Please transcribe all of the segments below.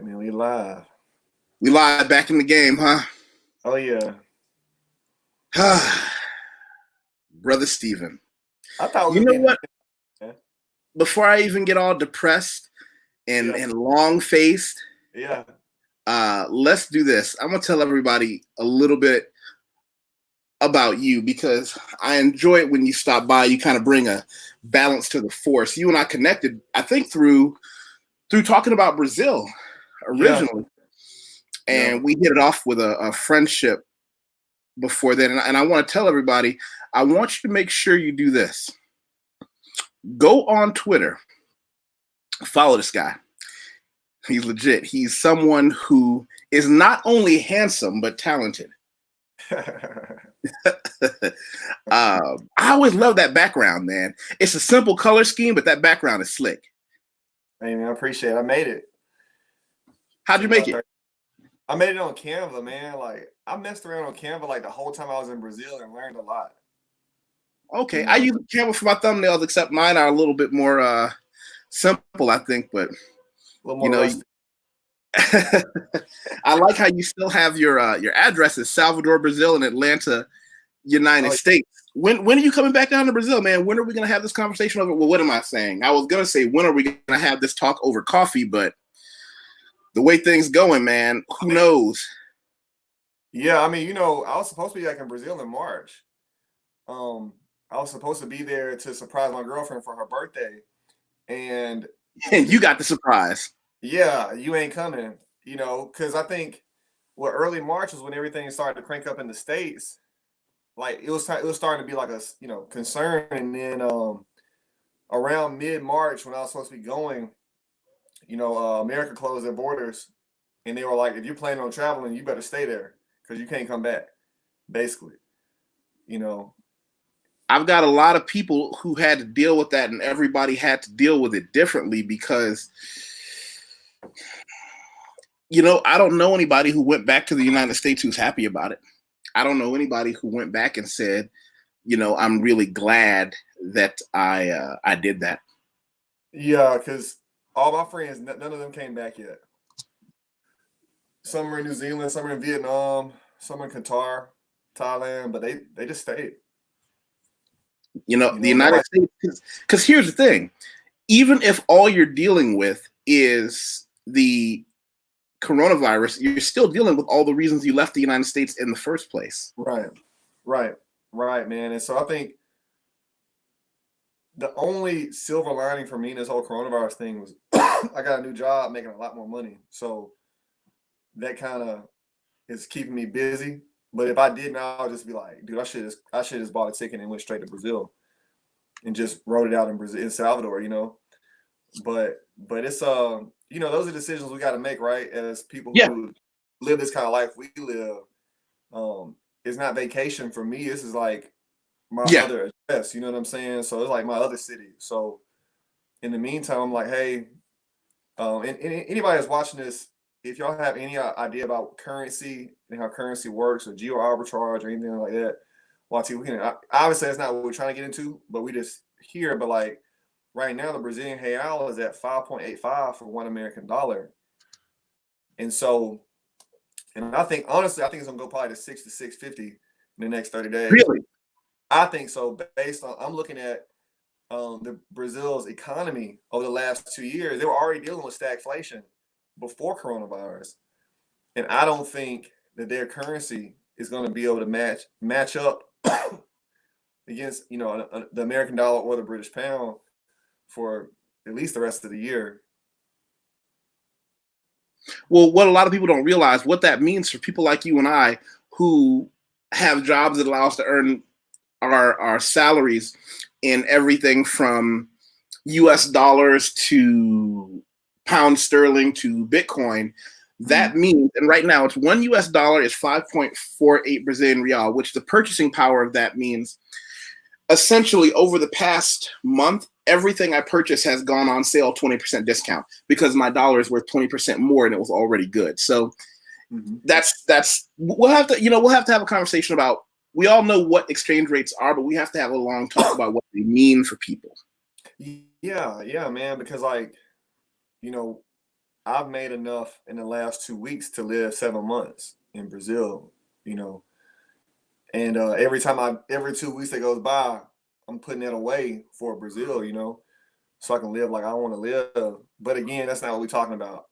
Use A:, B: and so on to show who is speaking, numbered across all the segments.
A: right, man. We live.
B: We live back in the game, huh?
A: Oh yeah.
B: Brother Steven.
A: I thought we
B: You
A: was
B: know
A: getting
B: what?
A: man.
B: Before I even get all depressed and,
A: Yeah.
B: and long-faced,
A: Yeah.
B: let's do this. I'm going to tell everybody a little bit about you because I enjoy it when you stop by. You kind of bring a balance to the force. You and I connected, I think, through talking about Brazil
A: Yeah.
B: originally.
A: Yeah.
B: And we hit it off with a friendship before then. And I want to tell everybody, I want you to make sure you do this. Go on Twitter, follow this guy. He's legit. He's someone who is not only handsome, but talented. I always love that background, man. It's a simple color scheme, but that background is slick.
A: Hey man, I appreciate it. I made it.
B: How'd you make it?
A: I made it on Canva, man. Like I messed around on Canva like the whole time I was in Brazil and learned a lot.
B: Okay. I use Canva for my thumbnails, except mine are a little bit more simple, I think, but
A: a little more rusty.
B: I like how you still have your addresses, Salvador, Brazil, and Atlanta, United States. When are you coming back down to Brazil, man? When are we gonna have this conversation over? Well, what am I saying? I was gonna say when are we gonna have this talk over coffee, but the way things going, man, who knows?
A: Yeah, I mean, I was supposed to be like in Brazil in March. I was supposed to be there to surprise my girlfriend for her birthday, and
B: you got the surprise.
A: Yeah, you ain't coming, because I think early March was when everything started to crank up in the States. Like it was starting to be like a concern, and then around mid-March when I was supposed to be going, America closed their borders, and they were like, if you're planning on traveling, you better stay there because you can't come back, basically.
B: I've got a lot of people who had to deal with that, and everybody had to deal with it differently because, I don't know anybody who went back to the United States who's happy about it. I don't know anybody who went back and said, I'm really glad that I did that.
A: Yeah, because all my friends, none of them came back yet. Some are in New Zealand, some are in Vietnam, some in Qatar, Thailand, but they just stayed.
B: The United States, because here's the thing, even if all you're dealing with is the coronavirus, you're still dealing with all the reasons you left the United States in the first place.
A: Right, man. And so I think the only silver lining for me in this whole coronavirus thing was I got a new job making a lot more money. So that kind of is keeping me busy. But if I didn't, I'll just be like, dude, I should just bought a ticket and went straight to Brazil and just wrote it out in Salvador, But it's those are decisions we got to make, right? As people who live this kind of life we live. It's not vacation for me. This is like my other address. You know what I'm saying? So it's like my other city. So in the meantime, I'm like, hey, and anybody that's watching this, if y'all have any idea about currency and how currency works or geo arbitrage or anything like that, we can. Obviously, that's not what we're trying to get into, but we just hear. But like right now, the Brazilian real is at 5.85 for $1 American. And so, and I think honestly, it's gonna go probably to 6 to 6.50 in the next 30 days.
B: Really?
A: I think so. Based on I'm looking at the Brazil's economy over the last 2 years, they were already dealing with stagflation before coronavirus, and I don't think that their currency is going to be able to match up against the American dollar or the British pound for at least the rest of the year.
B: Well, what a lot of people don't realize, what that means for people like you and I who have jobs that allow us to earn our salaries in everything from US dollars to pound sterling to Bitcoin. That means, and right now it's $1 US is 5.48 Brazilian real, which the purchasing power of that means essentially over the past month, everything I purchased has gone on sale 20% discount because my dollar is worth 20% more and it was already good. So that's we'll have to have a conversation about. We all know what exchange rates are, but we have to have a long talk about what they mean for people.
A: Yeah, man. Because I I've made enough in the last 2 weeks to live 7 months in Brazil, you know. And every 2 weeks that goes by, I'm putting it away for Brazil, you know, so I can live like I want to live. But again, that's not what we're talking about.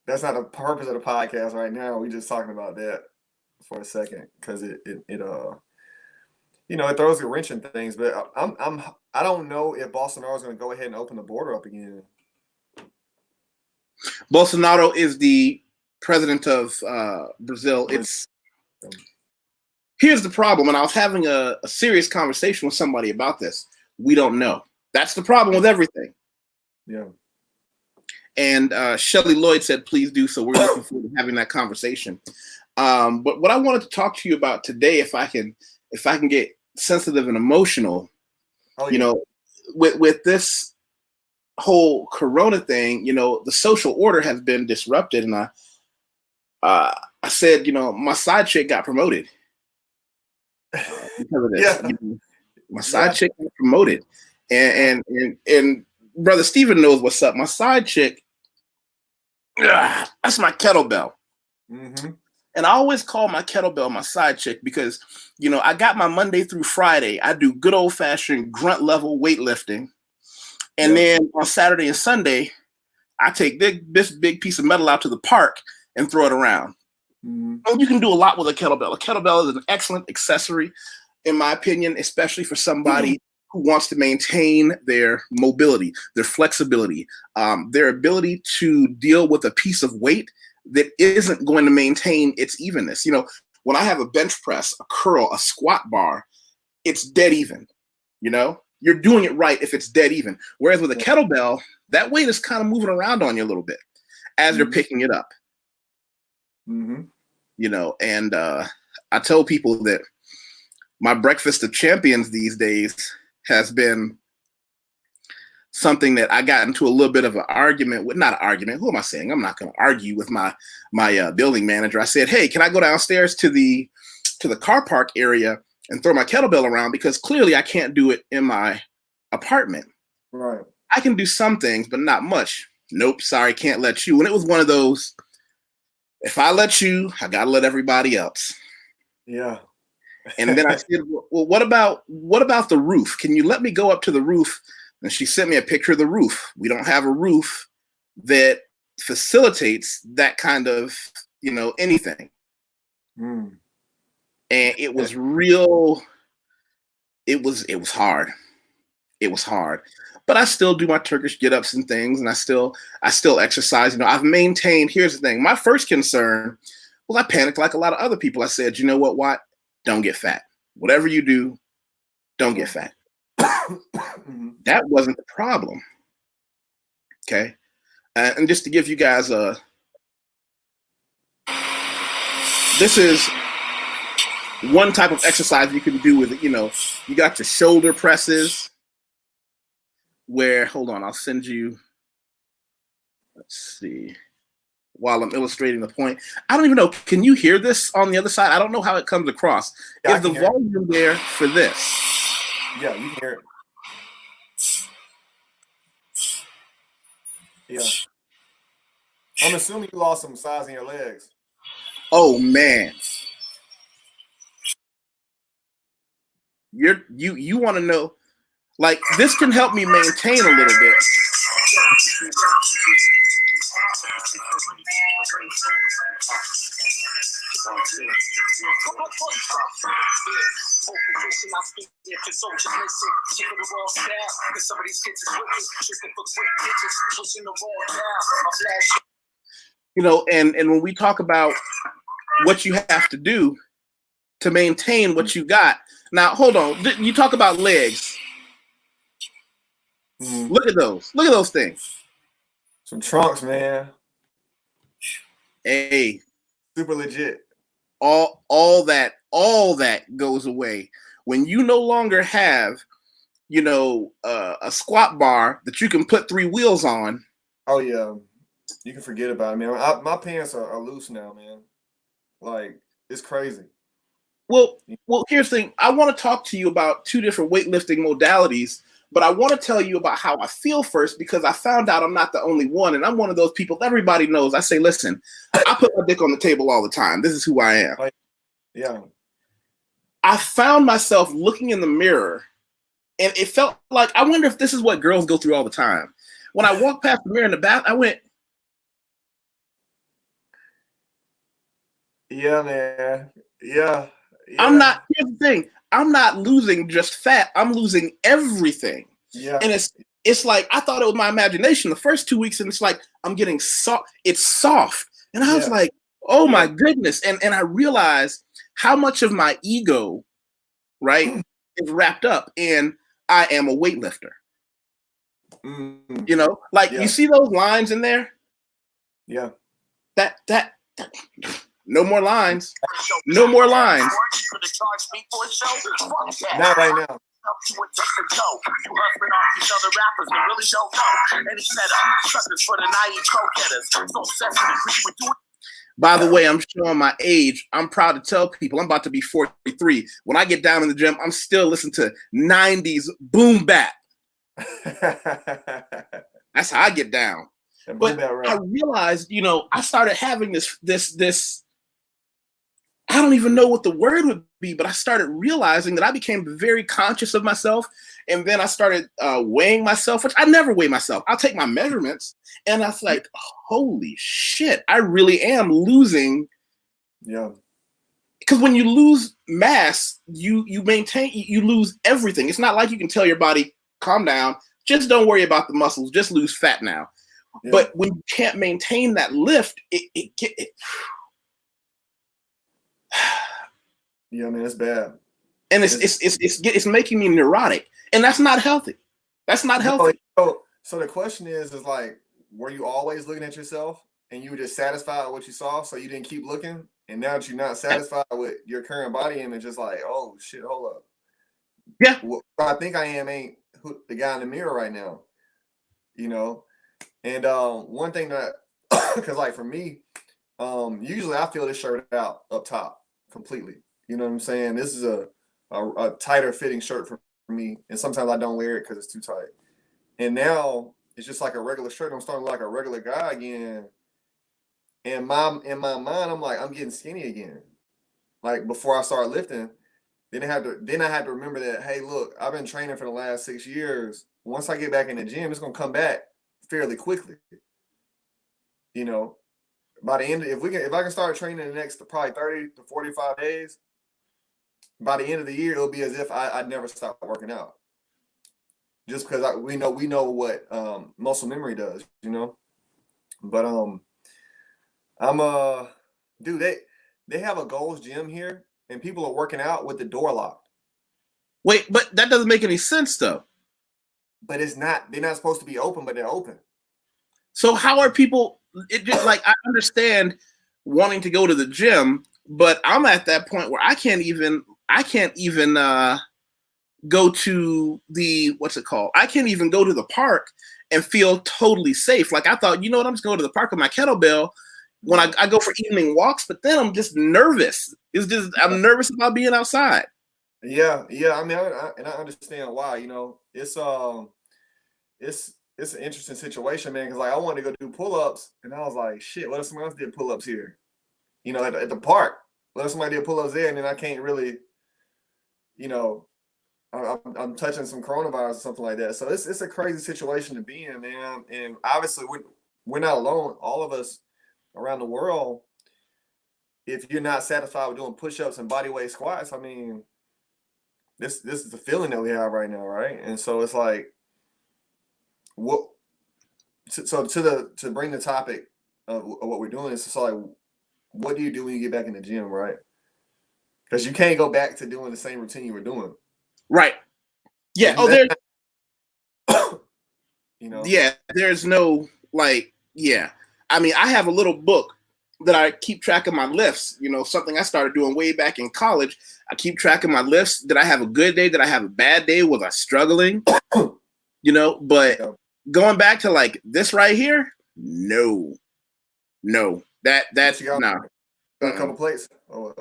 A: That's not the purpose of the podcast right now. We're just talking about that for a second because it you know, it throws a wrench in things. But I don't know if Bolsonaro is going to go ahead and open the border up again.
B: Bolsonaro is the president of Brazil. Here's the problem, and I was having a serious conversation with somebody about this. We don't know. That's the problem with everything.
A: Yeah.
B: And Shelley Lloyd said, please do so. We're looking forward to having that conversation. But what I wanted to talk to you about today, if I can get sensitive and emotional, you know, with this whole Corona thing, you know, the social order has been disrupted. And I said, you know, my side chick got promoted because of this.
A: Yeah.
B: You know, my side chick got promoted. And Brother Steven knows what's up. My side chick, that's my kettlebell.
A: Mm-hmm.
B: And I always call my kettlebell my side chick because, you know, I got my Monday through Friday. I do good old fashioned grunt level weightlifting. And then on Saturday and Sunday, I take this big piece of metal out to the park and throw it around.
A: Mm-hmm.
B: And you can do a lot with a kettlebell. A kettlebell is an excellent accessory, in my opinion, especially for somebody who wants to maintain their mobility, their flexibility, their ability to deal with a piece of weight that isn't going to maintain its evenness. You know, when I have a bench press, a curl, a squat bar, it's dead even. You know, you're doing it right if it's dead even. Whereas with a kettlebell, that weight is kind of moving around on you a little bit as you're picking it up.
A: Mm-hmm.
B: You know, and I tell people that my breakfast of champions these days has been something that I got into a little bit of an argument with. Not an argument. Who am I saying? I'm not going to argue with my building manager. I said, hey, can I go downstairs to the car park area and throw my kettlebell around? Because clearly I can't do it in my apartment.
A: Right.
B: I can do some things, but not much. Nope, sorry, can't let you. And it was one of those, if I let you, I got to let everybody else.
A: Yeah.
B: And then I said, well, what about the roof? Can you let me go up to the roof? And she sent me a picture of the roof. We don't have a roof that facilitates that kind of, you know, anything.
A: Mm.
B: And it was real. It was hard. It was hard. But I still do my Turkish get-ups and things, and I still exercise. You know, I've maintained. Here's the thing. My first concern was I panicked like a lot of other people. I said, you know what, Watt? Don't get fat. Whatever you do, don't get fat. That wasn't the problem. Okay. And just to give you guys this is one type of exercise you can do with it. You know, you got your shoulder presses where, hold on, I'll send you, let's see, while I'm illustrating the point. I don't even know, can you hear this on the other side? I don't know how it comes across.
A: Yeah,
B: is the volume there for this?
A: Yeah, you can hear it. Yeah. I'm assuming you lost some size in your legs.
B: Oh man. You want to know, like, this can help me maintain a little bit. You know, and when we talk about what you have to do to maintain what you got. Now, hold on. You talk about legs. Look at those. Look at those things.
A: Some trunks, man.
B: Hey.
A: Super legit.
B: All that goes away when you no longer have, you know, a squat bar that you can put 3 wheels on.
A: Oh yeah, you can forget about it, man. My pants are loose now, man. Like, it's crazy.
B: Well, here's the thing. I want to talk to you about 2 different weightlifting modalities But I want to tell you about how I feel first, because I found out I'm not the only one. And I'm one of those people everybody knows. I say, listen, I put my dick on the table all the time. This is who I am.
A: Yeah.
B: I found myself looking in the mirror, and it felt like, I wonder if this is what girls go through all the time. When I walked past the mirror in the bath, I went,
A: yeah, man. Yeah.
B: I'm not, here's the thing, I'm not losing just fat, I'm losing everything.
A: Yeah.
B: And it's like, I thought it was my imagination the first 2 weeks, and it's like, I'm getting soft, it's soft. And I was like, oh my goodness. And I realized how much of my ego, right, is wrapped up in, I am a weightlifter. You know, like you see those lines in there?
A: Yeah.
B: That no more lines. No more lines.
A: Not right now.
B: By the way, I'm showing my age. I'm proud to tell people I'm about to be 43. When I get down in the gym, I'm still listening to 90s boom bap. That's how I get down. But I realized, you know, I started having this. I don't even know what the word would be, but I started realizing that I became very conscious of myself. And then I started weighing myself, which I never weigh myself. I'll take my measurements, and I was like, holy shit, I really am losing.
A: Yeah.
B: Because when you lose mass, you lose everything. It's not like you can tell your body, calm down, just don't worry about the muscles, just lose fat now. Yeah. But when you can't maintain that lift,
A: yeah, man, it's bad.
B: And it's making me neurotic, and that's not healthy. That's not healthy.
A: So the question is like, were you always looking at yourself and you were just satisfied with what you saw, so you didn't keep looking? And now that you're not satisfied with your current body image, just like, oh shit, hold up.
B: Yeah.
A: What I think I am ain't the guy in the mirror right now, you know? And one thing that, because like for me, usually I feel this shirt out up top completely. You know what I'm saying? This is a tighter fitting shirt for me, and sometimes I don't wear it because it's too tight. And now it's just like a regular shirt. I'm starting to look like a regular guy again. And in my mind, I'm like, I'm getting skinny again. Like before I start lifting, then I had to remember that, hey, look, I've been training for the last 6 years. Once I get back in the gym, it's gonna come back fairly quickly. You know, by the end, if I can start training in the next probably 30 to 45 days, by the end of the year, it'll be as if I'd never stopped working out. Just because we know what muscle memory does, you know. But dude, they have a Gold's Gym here, and people are working out with the door locked.
B: Wait, but that doesn't make any sense though.
A: But it's not. They're not supposed to be open, but they're open.
B: So how are people? It just like, I understand wanting to go to the gym, but I'm at that point where I can't even go to the, what's it called? I can't even go to the park and feel totally safe. Like I thought, you know what? I'm just going to the park with my kettlebell when I go for evening walks, but then I'm just nervous. I'm nervous about being outside.
A: Yeah. I mean, I understand why. You know, it's an interesting situation, man. Because like I wanted to go do pull-ups, and I was like, shit, what if somebody else did pull-ups here? You know, at the park. What if somebody did pull-ups there, and then I can't really, you know, I'm touching some coronavirus or something like that. So it's a crazy situation to be in, man. And obviously we're not alone. All of us around the world, if you're not satisfied with doing push-ups and body weight squats, I mean, this is the feeling that we have right now, right? And so it's like, what? So to bring the topic of what we're doing is just like, what do you do when you get back in the gym, right? Because you can't go back to doing the same routine you were doing.
B: Right. Yeah.
A: You know.
B: Yeah. There's no like. Yeah. I mean, I have a little book that I keep track of my lifts. You know, something I started doing way back in college. I keep track of my lifts. Did I have a good day? Did I have a bad day? Was I struggling? You know, but going back to like this right here, no. That's no.
A: A couple plates. Oh,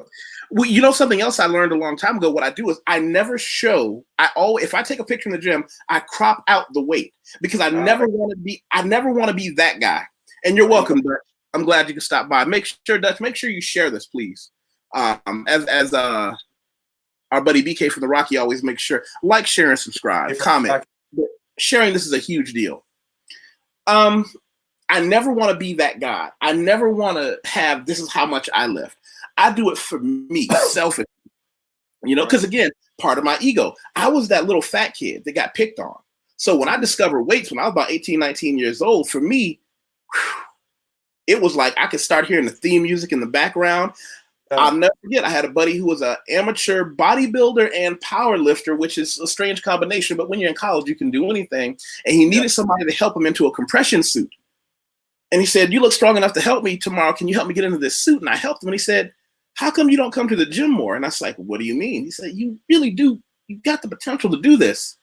B: well, you know something else I learned a long time ago. What I do is I never show. If I take a picture in the gym, I crop out the weight because I never want to be. I never want to be that guy. And you're welcome, Dutch. I'm glad you can stop by. Make sure, Dutch. Make sure you share this, please. As our buddy BK from the Rocky always makes sure, like, share, and subscribe, comment. Sharing this is a huge deal. I never want to be that guy. I never want to have, this is how much I lift. I do it for me, selfish. You know, because again, part of my ego. I was that little fat kid that got picked on. So when I discovered weights when I was about 18, 19 years old, for me, it was like I could start hearing the theme music in the background. I'll never forget, I had a buddy who was an amateur bodybuilder and power lifter, which is a strange combination, but when you're in college, you can do anything. And he needed somebody to help him into a compression suit. And he said, "You look strong enough to help me tomorrow. Can you help me get into this suit?" And I helped him. And he said, "How come you don't come to the gym more?" And I was like, "What do you mean?" He said, "You really do. You've got the potential to do this."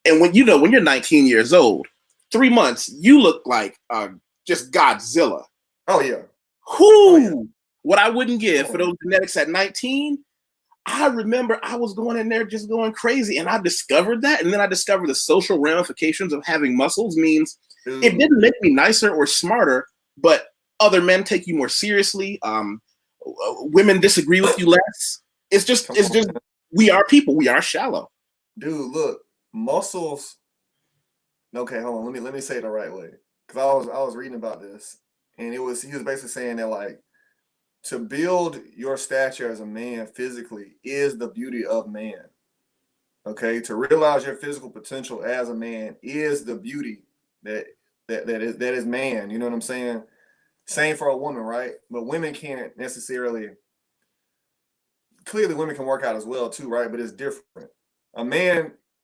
B: And when you're 19 years old, 3 months, you look like just Godzilla.
A: Oh, yeah.
B: Whoo! Oh, yeah. What I wouldn't give for those genetics at 19, I remember I was going in there just going crazy. And I discovered that. And then I discovered the social ramifications of having muscles means it didn't make me nicer or smarter, but other men take you more seriously. Women disagree with you less. It's just we are people. We are shallow.
A: Dude, look, muscles. Okay, hold on. Let me say it the right way. Because I was reading about this, and he was basically saying that, like, to build your stature as a man physically is the beauty of man. Okay, to realize your physical potential as a man is the beauty that is man. You know what I'm saying? Same for a woman, right? But women can't necessarily. Clearly, women can work out as well too, right? But it's different.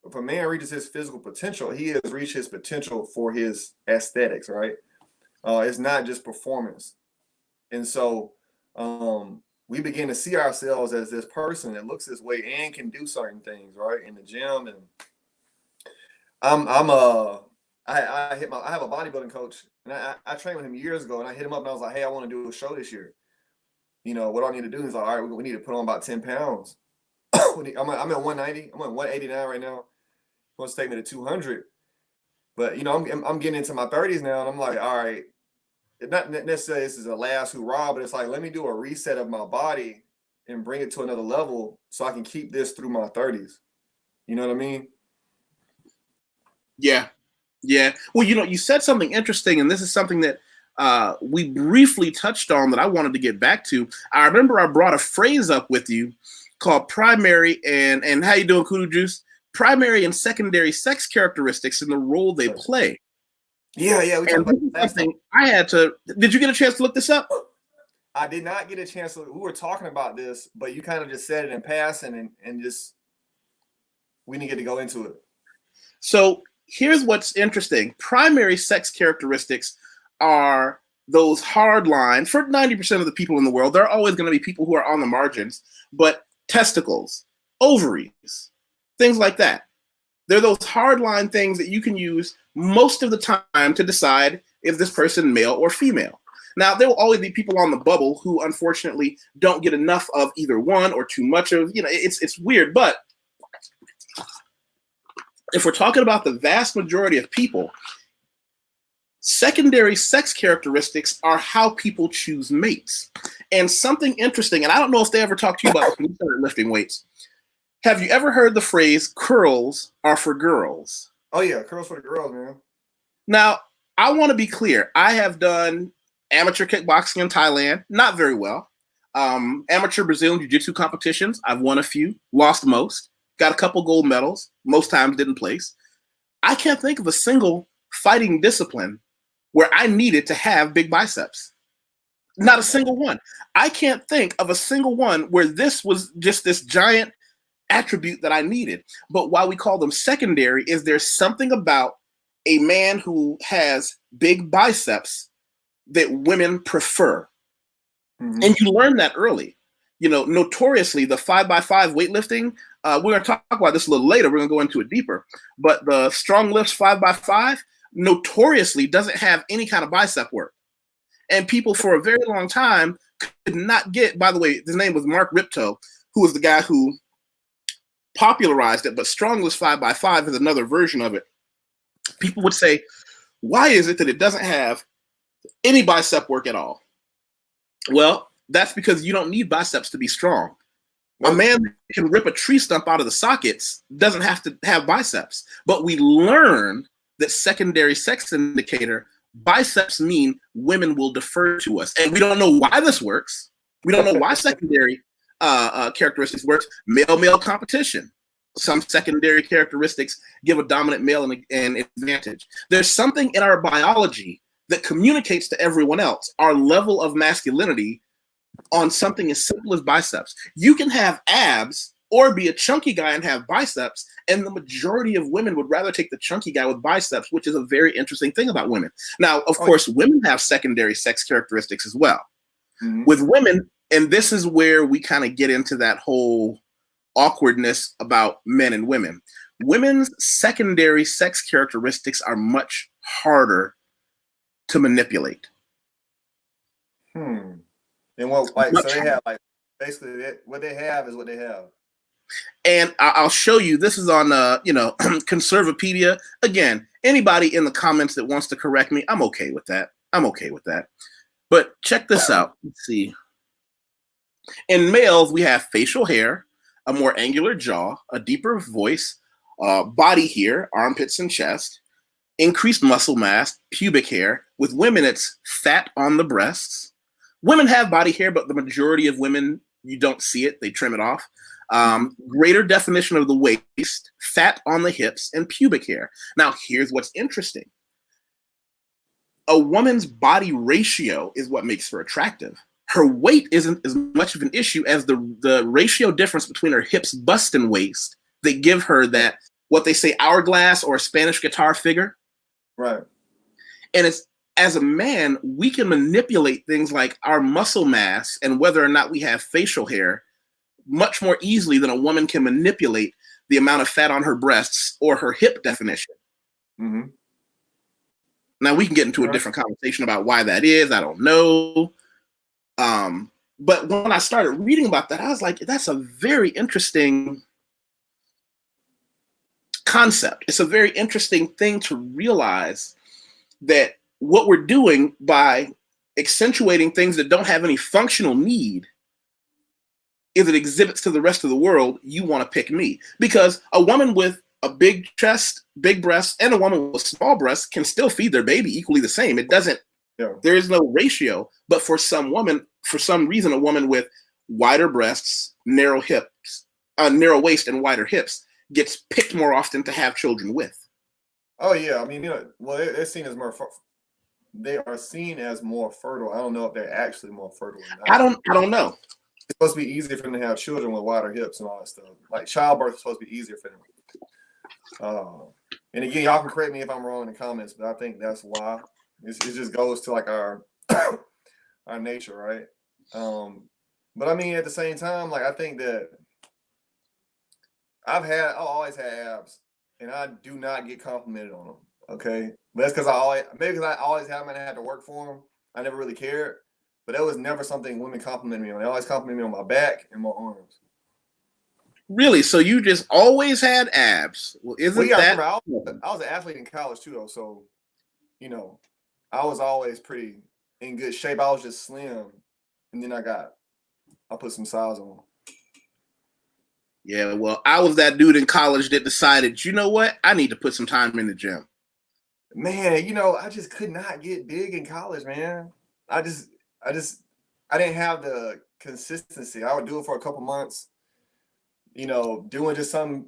A: If a man reaches his physical potential, he has reached his potential for his aesthetics, right? It's not just performance, and so we begin to see ourselves as this person that looks this way and can do certain things, right? In the gym, and I have a bodybuilding coach, and I trained with him years ago, and I hit him up and I was like, "Hey, I want to do a show this year. You know, what do I need to do?" He's like, "All right, we need to put on about 10 pounds." I'm at 190. I'm at 189 right now. He wants to take me to 200. But, you know, I'm getting into my 30s now, and I'm like, all right, not necessarily this is a last hurrah, but it's like, let me do a reset of my body and bring it to another level so I can keep this through my 30s. You know what I mean?
B: Yeah. Yeah. Well, you know, you said something interesting, and this is something that we briefly touched on that I wanted to get back to. I remember I brought a phrase up with you called primary and how you doing, Kudu Juice? Primary and secondary sex characteristics and the role they play.
A: Yeah. We talked about last time.
B: I had to. Did you get a chance to look this up?
A: I did not get a chance to. We were talking about this, but you kind of just said it in passing, and just we didn't get to go into it.
B: So here's what's interesting. Primary sex characteristics are those hard lines. For 90% of the people in the world, there are always going to be people who are on the margins, but testicles, ovaries, things like that. They're those hard line things that you can use most of the time to decide if this person male or female. Now, there will always be people on the bubble who unfortunately don't get enough of either one or too much of, it's weird. But if we're talking about the vast majority of people, secondary sex characteristics are how people choose mates. And something interesting, and I don't know if they ever talked to you about this when you started lifting weights. Have you ever heard the phrase, curls are for girls?
A: Oh, yeah, curls for the girls, man.
B: Now, I want to be clear. I have done amateur kickboxing in Thailand, not very well. Amateur Brazilian Jiu-Jitsu competitions, I've won a few, lost most, got a couple gold medals, most times didn't place. I can't think of a single fighting discipline where I needed to have big biceps. Not a single one. I can't think of a single one where this was just this giant attribute that I needed. But why we call them secondary is there's something about a man who has big biceps that women prefer. Mm-hmm. And you learn that early. You know, notoriously, the 5x5 weightlifting, we're going to talk about this a little later. We're going to go into it deeper. But the strong lifts 5x5 notoriously doesn't have any kind of bicep work. And people for a very long time could not get, by the way, his name was Mark Ripto, who was the guy who popularized it, but Strongless 5x5 is another version of it. People would say, why is it that it doesn't have any bicep work at all? Well, that's because you don't need biceps to be strong. A man that can rip a tree stump out of the sockets doesn't have to have biceps. But we learn that secondary sex indicator, biceps mean women will defer to us. And we don't know why this works. We don't know why secondary characteristics works. Male-male competition. Some secondary characteristics give a dominant male an advantage. There's something in our biology that communicates to everyone else our level of masculinity on something as simple as biceps. You can have abs or be a chunky guy and have biceps, and the majority of women would rather take the chunky guy with biceps, which is a very interesting thing about women. Now, of course, women have secondary sex characteristics as well. Mm-hmm. With women, and this is where we kind of get into that whole awkwardness about men and women. Women's secondary sex characteristics are much harder to manipulate.
A: And what, like, so they have, like, basically what they have is what they have.
B: And I'll show you. This is on, Conservapedia. Again, anybody in the comments that wants to correct me, I'm okay with that. But check this out. Let's see. In males, we have facial hair, a more angular jaw, a deeper voice, body hair, armpits and chest, increased muscle mass, pubic hair. With women, it's fat on the breasts. Women have body hair, but the majority of women, you don't see it. They trim it off. Greater definition of the waist, fat on the hips, and pubic hair. Now, here's what's interesting. A woman's body ratio is what makes her attractive. Her weight isn't as much of an issue as the ratio difference between her hips, bust, and waist that give her that, what they say, hourglass or Spanish guitar figure.
A: Right.
B: And it's, as a man, we can manipulate things like our muscle mass and whether or not we have facial hair much more easily than a woman can manipulate the amount of fat on her breasts or her hip definition. Mm-hmm. Now, we can get into a different conversation about why that is. I don't know. But when I started reading about that, I was like, that's a very interesting concept. It's a very interesting thing to realize that what we're doing by accentuating things that don't have any functional need is it exhibits to the rest of the world, you want to pick me. Because a woman with a big chest, big breasts, and a woman with small breasts can still feed their baby equally the same. It doesn't, there is no ratio. But for some reason, a woman with wider breasts, narrow hips, narrow waist and wider hips gets picked more often to have children with.
A: Oh yeah, I mean, well, they're seen as more. They are seen as more fertile. I don't know if they're actually more fertile or not.
B: I don't know.
A: It's supposed to be easier for them to have children with wider hips and all that stuff. Like childbirth is supposed to be easier for them. And again, y'all can correct me if I'm wrong in the comments, but I think that's why. It just goes to like our our nature, right? But I mean, at the same time, like I think that I've always had abs, and I do not get complimented on them. Okay, but that's because I always have them and I had to work for them. I never really cared, but that was never something women complimented me on. They always complimented me on my back and my arms.
B: Really? So you just always had abs? Well, that?
A: I was an athlete in college too, though. So, I was always pretty in good shape. I was just slim, and then I put some size on.
B: Yeah, well, I was that dude in college that decided, you know what? I need to put some time in the gym.
A: Man, I just could not get big in college, man. I didn't have the consistency. I would do it for a couple months, doing just something.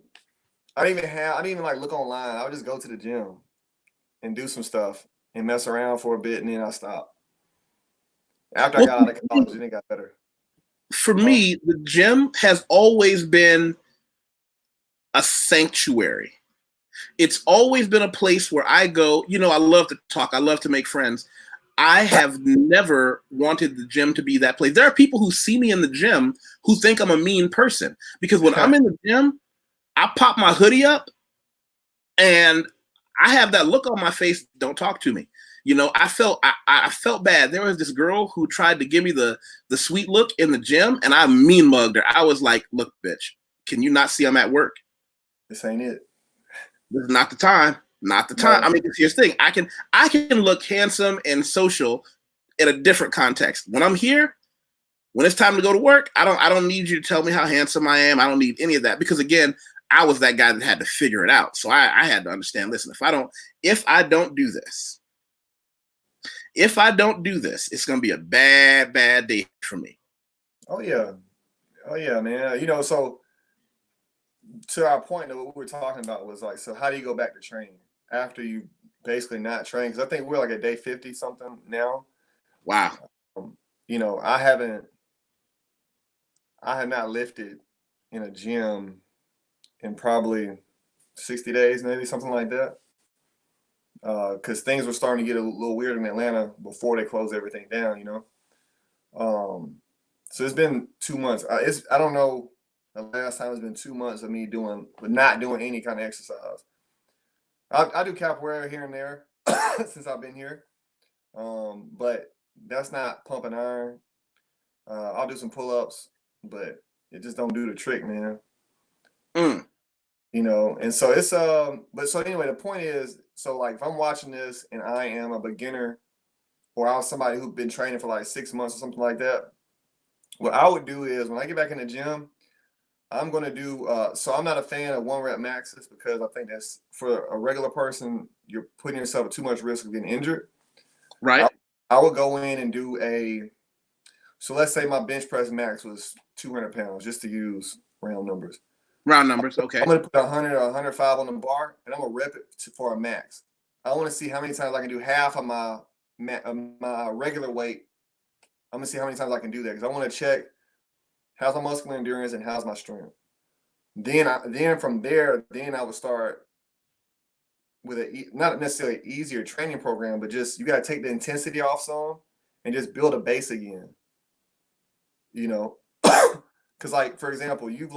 A: I didn't even like look online. I would just go to the gym and do some stuff and mess around for a bit, and then I stopped. After I got out of college, then it got better.
B: For me, the gym has always been a sanctuary. It's always been a place where I go, I love to talk. I love to make friends. I have never wanted the gym to be that place. There are people who see me in the gym who think I'm a mean person because when I'm in the gym, I pop my hoodie up and I have that look on my face, don't talk to me. You know, I felt bad. There was this girl who tried to give me the sweet look in the gym, and I mean mugged her. I was like, "Look, bitch, can you not see I'm at work?
A: This ain't it.
B: This is not the time. Not the time."
A: No.
B: I mean, here's the thing. I can look handsome and social in a different context. When I'm here, when it's time to go to work, I don't need you to tell me how handsome I am. I don't need any of that, because again, I was that guy that had to figure it out. So I had to understand, listen, if I don't do this, it's gonna be a bad day for me.
A: Oh yeah, man. You know, so to our point of what we were talking about was like, so how do you go back to training after you basically not train? Because I think we're like at day 50 something now.
B: Wow.
A: You know, I have not lifted in a gym in probably 60 days, maybe something like that. Because things were starting to get a little weird in Atlanta before they closed everything down, you know. So it's been 2 months. I don't know the last time. It's been 2 months of me not doing any kind of exercise. I do capoeira here and there since I've been here, but that's not pumping iron. I'll do some pull-ups, but it just don't do the trick, man. You know, and so it's but so anyway, the point is, so like if I'm watching this and I am a beginner, or I was somebody who's been training for like 6 months or something like that, what I would do is when I get back in the gym, I'm gonna do so I'm not a fan of 1 rep maxes, because I think that's, for a regular person, you're putting yourself at too much risk of getting injured.
B: Right.
A: I would go in and do so let's say my bench press max was 200 pounds, just to use round numbers.
B: Round numbers, okay.
A: I'm gonna put 100 or 105 on the bar, and I'm gonna rep it for a max. I want to see how many times I can do half of my regular weight. I'm gonna see how many times I can do that, because I want to check how's my muscular endurance and how's my strength. Then from there, I would start with not necessarily easier training program, but just you got to take the intensity off some and just build a base again. You know, because like for example, you've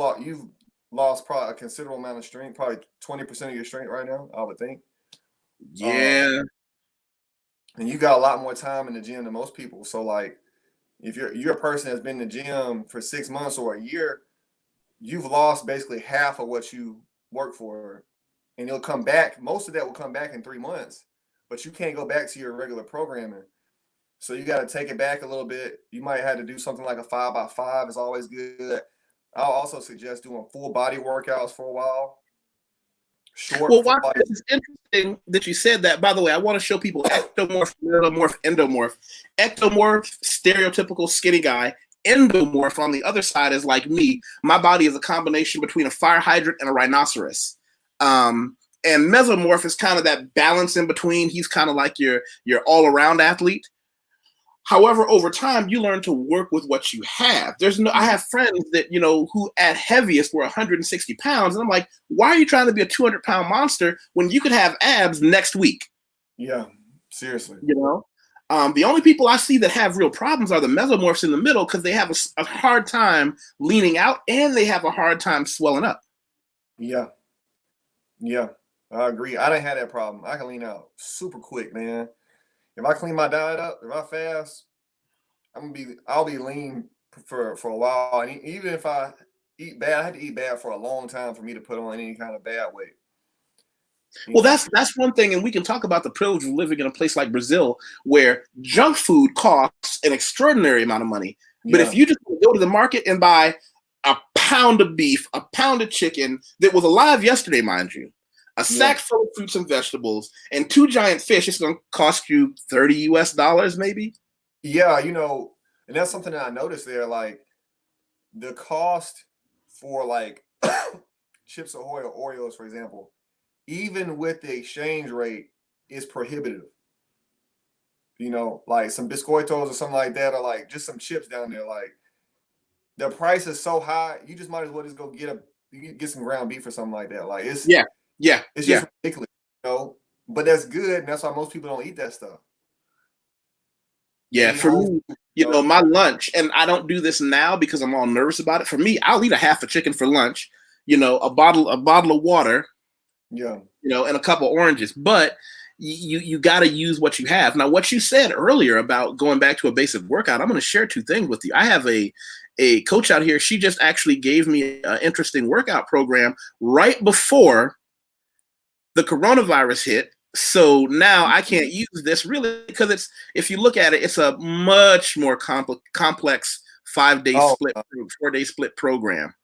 A: lost probably a considerable amount of strength, probably 20% of your strength right now, I would think.
B: Yeah.
A: And you got a lot more time in the gym than most people. So like, if you're a person that's been in the gym for 6 months or a year, you've lost basically half of what you work for, and it'll come back. Most of that will come back in 3 months, but you can't go back to your regular programming. So you got to take it back a little bit. You might have to do something like a 5x5 is always good. I'll also suggest doing full body workouts for a while.
B: Well, watch this. It's interesting that you said that. By the way, I want to show people ectomorph, metamorph, endomorph. Ectomorph, stereotypical skinny guy. Endomorph on the other side is like me. My body is a combination between a fire hydrant and a rhinoceros. And mesomorph is kind of that balance in between. He's kind of like your all-around athlete. However, over time, you learn to work with what you have. I have friends that, you know, who at heaviest were 160 pounds. And I'm like, why are you trying to be a 200-pound monster when you could have abs next week?
A: Yeah, seriously.
B: You know, the only people I see that have real problems are the mesomorphs in the middle, because they have a hard time leaning out, and they have a hard time swelling up.
A: Yeah. Yeah, I agree. I didn't have that problem. I can lean out super quick, man. If I clean my diet up, if I fast, I'll be lean for a while. And even if I eat bad, I had to eat bad for a long time for me to put on any kind of bad weight.
B: Well, that's one thing, and we can talk about the privilege of living in a place like Brazil, where junk food costs an extraordinary amount of money. But if you just go to the market and buy a pound of beef, a pound of chicken that was alive yesterday, mind you, a sack full of fruits and vegetables, and 2 giant fish, it's going to cost you $30 US, maybe.
A: Yeah, you know, and that's something that I noticed there. Like the cost for like Chips Ahoy or Oreos, for example, even with the exchange rate, is prohibitive. You know, like some biscoitos or something like that, or like just some chips down there. Like the price is so high, you just might as well just go get some ground beef or something like that. Like it's just ridiculous, you know. But that's good, and that's why most people don't eat that stuff.
B: Yeah, for me, you know, my lunch, and I don't do this now because I'm all nervous about it. For me, I'll eat a half a chicken for lunch, you know, a bottle of water,
A: yeah,
B: you know, and a couple oranges. But you got to use what you have. Now, what you said earlier about going back to a basic workout, I'm going to share two things with you. I have a coach out here. She just actually gave me an interesting workout program right before the coronavirus hit. So now I can't use this really because if you look at it, it's a much more complex 5-day split, 4-day split program.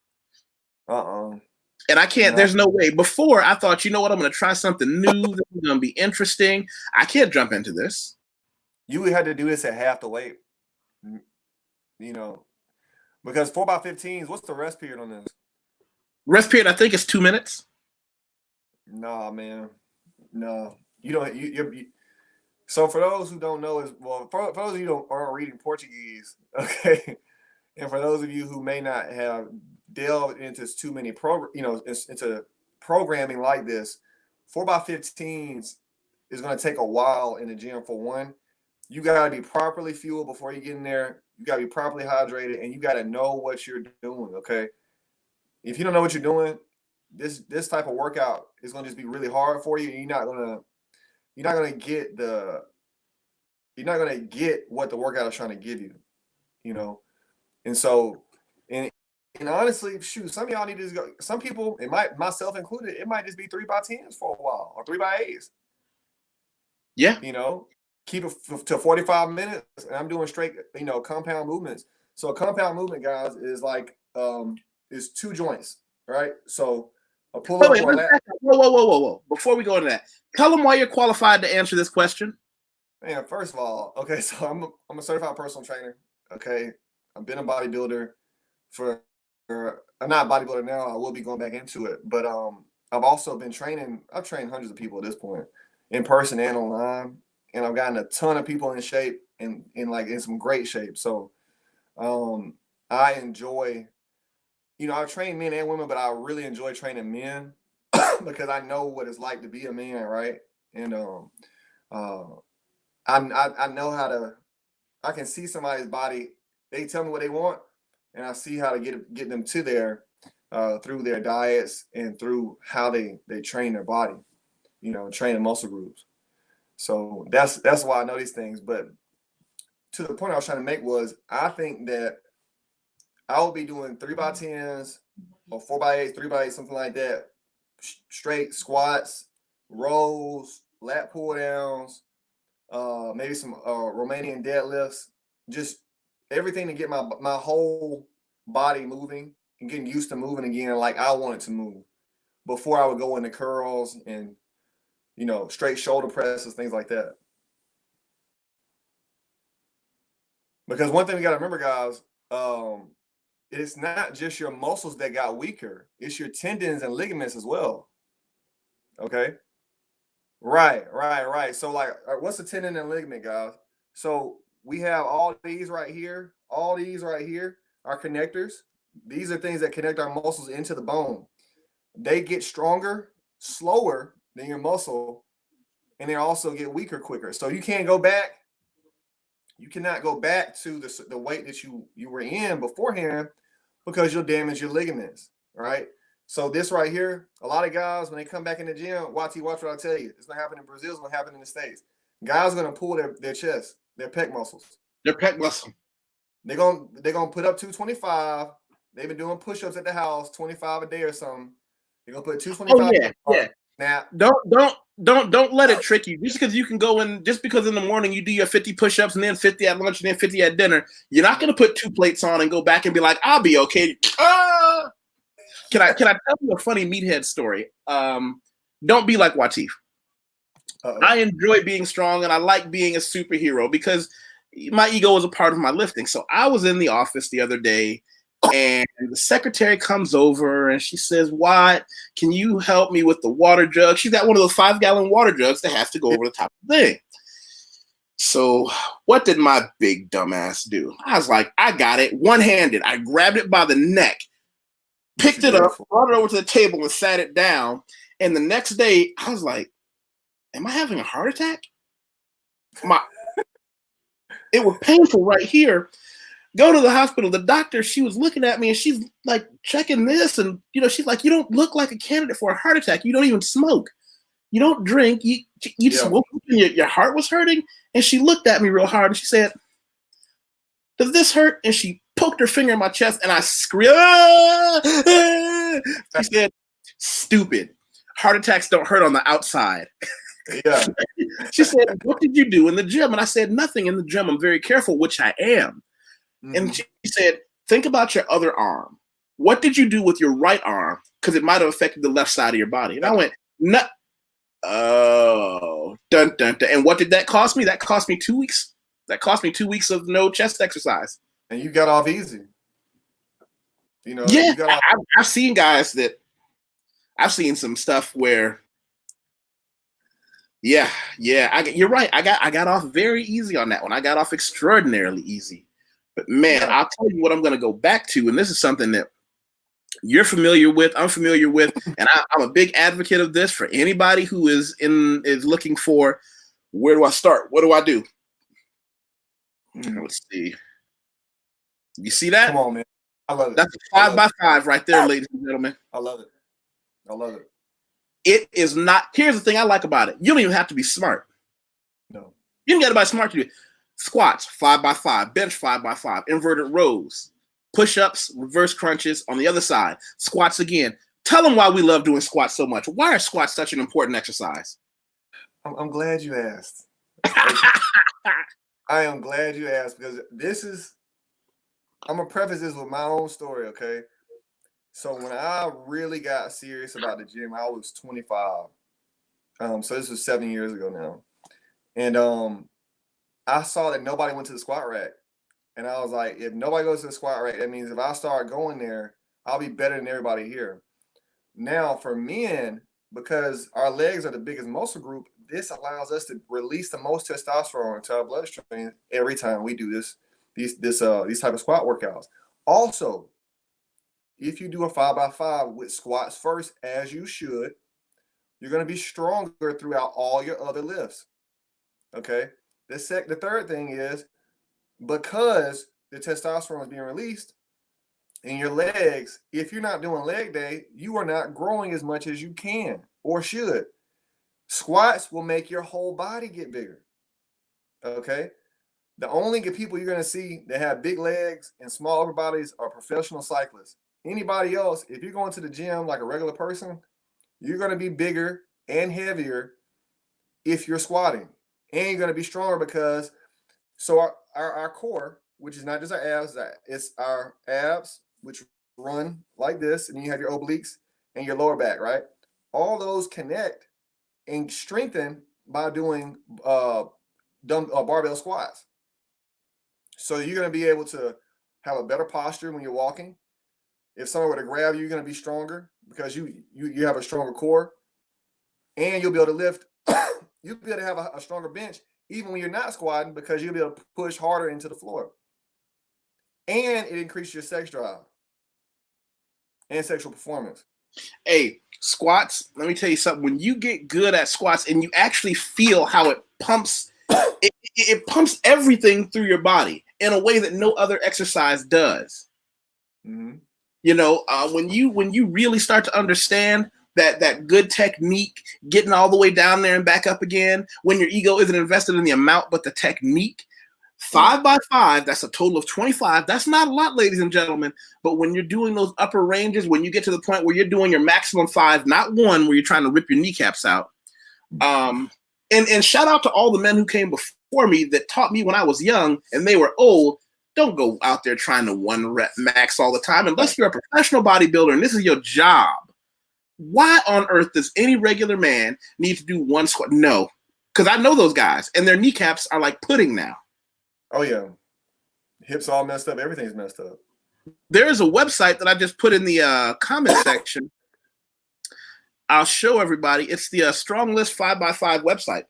B: And I can't, there's no way. Before, I thought, you know what, I'm going to try something new. This is going to be interesting. I can't jump into this.
A: You would have to do this at half the weight, because 4x15s, what's the rest period on this?
B: Rest period, I think, is 2 minutes.
A: Nah, man. No. You don't. So for those who don't know, for those of you who aren't reading Portuguese, okay, and for those of you who may not have delved into too many into programming like this, 4x15s is going to take a while in the gym. For one, you got to be properly fueled before you get in there. You got to be properly hydrated, and you got to know what you're doing. Okay, if you don't know what you're doing, this type of workout is going to just be really hard for you, and you're not gonna get what the workout is trying to give you, And so, and honestly, shoot, some of y'all need to just go. Some people, myself included, it might just be 3x10s for a while or 3x8s.
B: Yeah.
A: Keep it to 45 minutes, and I'm doing straight, compound movements. So a compound movement, guys, is like is 2 joints, right? So a pull up or a lat.
B: Whoa. Before we go into that, tell them why you're qualified to answer this question.
A: Man, first of all, okay, so I'm a certified personal trainer. Okay, I've been a bodybuilder I'm not a bodybuilder now. I will be going back into it, but I've also been training. I've trained hundreds of people at this point, in person and online, and I've gotten a ton of people in shape and in some great shape. So, I enjoy. I train men and women, but I really enjoy training men because I know what it's like to be a man, right? And I know how to. I can see somebody's body. They tell me what they want, and I see how to get them to there through their diets and through how they train their body, train the muscle groups. So that's why I know these things. But to the point I was trying to make was, I think that I will be doing 3x10s or 4x8s, 3x8, something like that. Straight squats, rows, lat pull downs, maybe some Romanian deadlifts, just everything to get my whole body moving and getting used to moving again like I want it to move. Before I would go into curls and straight shoulder presses, things like that. Because one thing we got to remember, guys, it's not just your muscles that got weaker. It's your tendons and ligaments as well. Okay? Right. So, what's a tendon and ligament, guys? So, we have all these right here. All these right here are connectors. These are things that connect our muscles into the bone. They get stronger, slower than your muscle, and they also get weaker quicker. So, you can't go back. You cannot go back to the weight that you were in beforehand because you'll damage your ligaments, right? So this right here, a lot of guys, when they come back in the gym, watch what I tell you. It's going to happen in Brazil. It's going to happen in the States. Guys are going to pull their chest, their pec muscles.
B: Their pec muscle.
A: They're going to put up 225. They've been doing push-ups at the house, 25 a day or something. They're going to put 225.
B: Oh, yeah. Now, don't let it trick you. Just because you can go in, just because in the morning you do your 50 push-ups and then 50 at lunch and then 50 at dinner, you're not going to put 2 plates on and go back and be like, I'll be okay. Can I tell you a funny meathead story? Don't be like Wateef. I enjoy being strong and I like being a superhero because my ego is a part of my lifting. So I was in the office the other day and the secretary comes over and she says, "What? Can you help me with the water jug?" She's got one of those 5-gallon water jugs that has to go over the top of the thing. So what did my big dumbass do? I was like, I got it one-handed. I grabbed it by the neck, picked it up, brought it over to the table and sat it down. And the next day I was like, am I having a heart attack? It was painful right here. Go to the hospital. The doctor, she was looking at me and she's like checking this. And, she's like, you don't look like a candidate for a heart attack. You don't even smoke. You don't drink. You just woke up and your heart was hurting. And she looked at me real hard and she said, does this hurt? And she poked her finger in my chest and I screamed. She said, stupid. Heart attacks don't hurt on the outside.
A: Yeah.
B: She said, what did you do in the gym? And I said, nothing in the gym. I'm very careful, which I am. Mm-hmm. And she said, think about your other arm. What did you do with your right arm? Because it might have affected the left side of your body. And I went, no. Oh, dun, dun, dun. And what did that cost me? That cost me 2 weeks. That cost me 2 weeks of no chest exercise.
A: And you got off easy. You know,
B: yeah, I've seen guys that I've seen some stuff where, you're right. I got off very easy on that one. I got off extraordinarily easy. But man, I'll tell you what I'm going to go back to, and this is something that you're familiar with, I'm familiar with, and I'm a big advocate of this for anybody who is looking for, where do I start? What do I do? Let's see. You see that?
A: Come on, man. I love it.
B: That's a 5x5 right there, ladies and gentlemen.
A: I love it. I love it.
B: It is not. Here's the thing I like about it. You don't even have to be smart.
A: No.
B: You don't get anybody smart to do it. Squats, 5x5. Bench, 5x5. Inverted rows. Push-ups, reverse crunches on the other side. Squats again. Tell them why we love doing squats so much. Why are squats such an important exercise?
A: I'm glad you asked. I am glad you asked, because I'm going to preface this with my own story, okay? So when I really got serious about the gym, I was 25. So this was 7 years ago now. And I saw that nobody went to the squat rack. And I was like, if nobody goes to the squat rack, that means if I start going there, I'll be better than everybody here. Now for men, because our legs are the biggest muscle group, this allows us to release the most testosterone into our bloodstream every time we do these type of squat workouts. Also, if you do a 5x5 with squats first, as you should, you're going to be stronger throughout all your other lifts. Okay. The third thing is, because the testosterone is being released in your legs, if you're not doing leg day, you are not growing as much as you can or should. Squats will make your whole body get bigger. Okay. The only people you're going to see that have big legs and small upper bodies are professional cyclists. Anybody else, if you're going to the gym like a regular person, you're going to be bigger and heavier if you're squatting. And you're going to be stronger because, so our core, which is not just our abs, it's our abs, which run like this, and you have your obliques and your lower back, right? All those connect and strengthen by doing barbell squats. So you're going to be able to have a better posture when you're walking. If someone were to grab you, you're going to be stronger because you have a stronger core, and you'll be able to lift. You'll be able to have a stronger bench even when you're not squatting, because you'll be able to push harder into the floor. And it increases your sex drive and sexual performance.
B: Hey, squats, let me tell you something. When you get good at squats and you actually feel how it pumps, it pumps everything through your body in a way that no other exercise does.
A: Mm-hmm.
B: You know, when you really start to understand that good technique, getting all the way down there and back up again, when your ego isn't invested in the amount but the technique, 5x5, that's a total of 25. That's not a lot, ladies and gentlemen. But when you're doing those upper ranges, when you get to the point where you're doing your maximum 5, not 1, where you're trying to rip your kneecaps out. And shout out to all the men who came before me that taught me when I was young and they were old. Don't go out there trying to 1 rep max all the time unless you're a professional bodybuilder and this is your job. Why on earth does any regular man need to do 1 squat? No, because I know those guys and their kneecaps are like pudding now.
A: Oh, yeah. Hips all messed up. Everything's messed up.
B: There is a website that I just put in the comment section. I'll show everybody. It's the Strong List 5x5 website.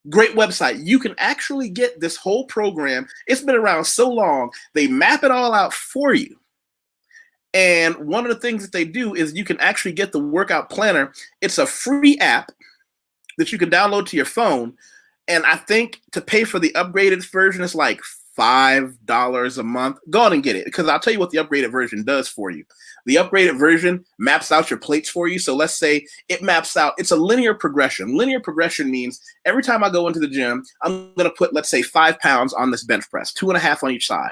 B: Great website. You can actually get this whole program. It's been around so long. They map it all out for you. And one of the things that they do is you can actually get the workout planner. It's a free app that you can download to your phone. And I think to pay for the upgraded version is like $5 a month. Go on and get it, because I'll tell you what the upgraded version does for you. The upgraded version maps out your plates for you. So let's say it maps out, it's a linear progression. Linear progression means every time I go into the gym, I'm going to put, let's say, 5 pounds on this bench press, 2.5 on each side.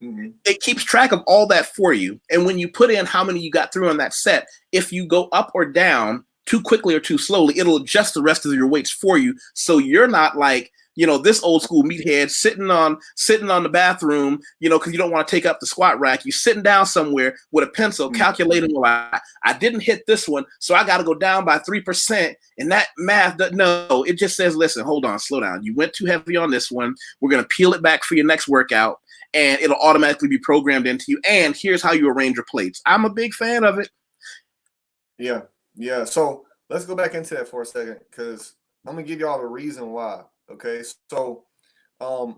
B: Mm-hmm. It keeps track of all that for you. And when you put in how many you got through on that set, if you go up or down too quickly or too slowly, it'll adjust the rest of your weights for you. So you're not like, you know, this old school meathead sitting on the bathroom, you know, because you don't want to take up the squat rack. You're sitting down somewhere with a pencil calculating, well, I didn't hit this one, so I got to go down by 3%. And that math, no, it just says, listen, hold on, slow down. You went too heavy on this one. We're going to peel it back for your next workout, and it'll automatically be programmed into you. And here's how you arrange your plates. I'm a big fan of it.
A: Yeah. Yeah. So let's go back into that for a second, because I'm going to give y'all the reason why. Okay, so when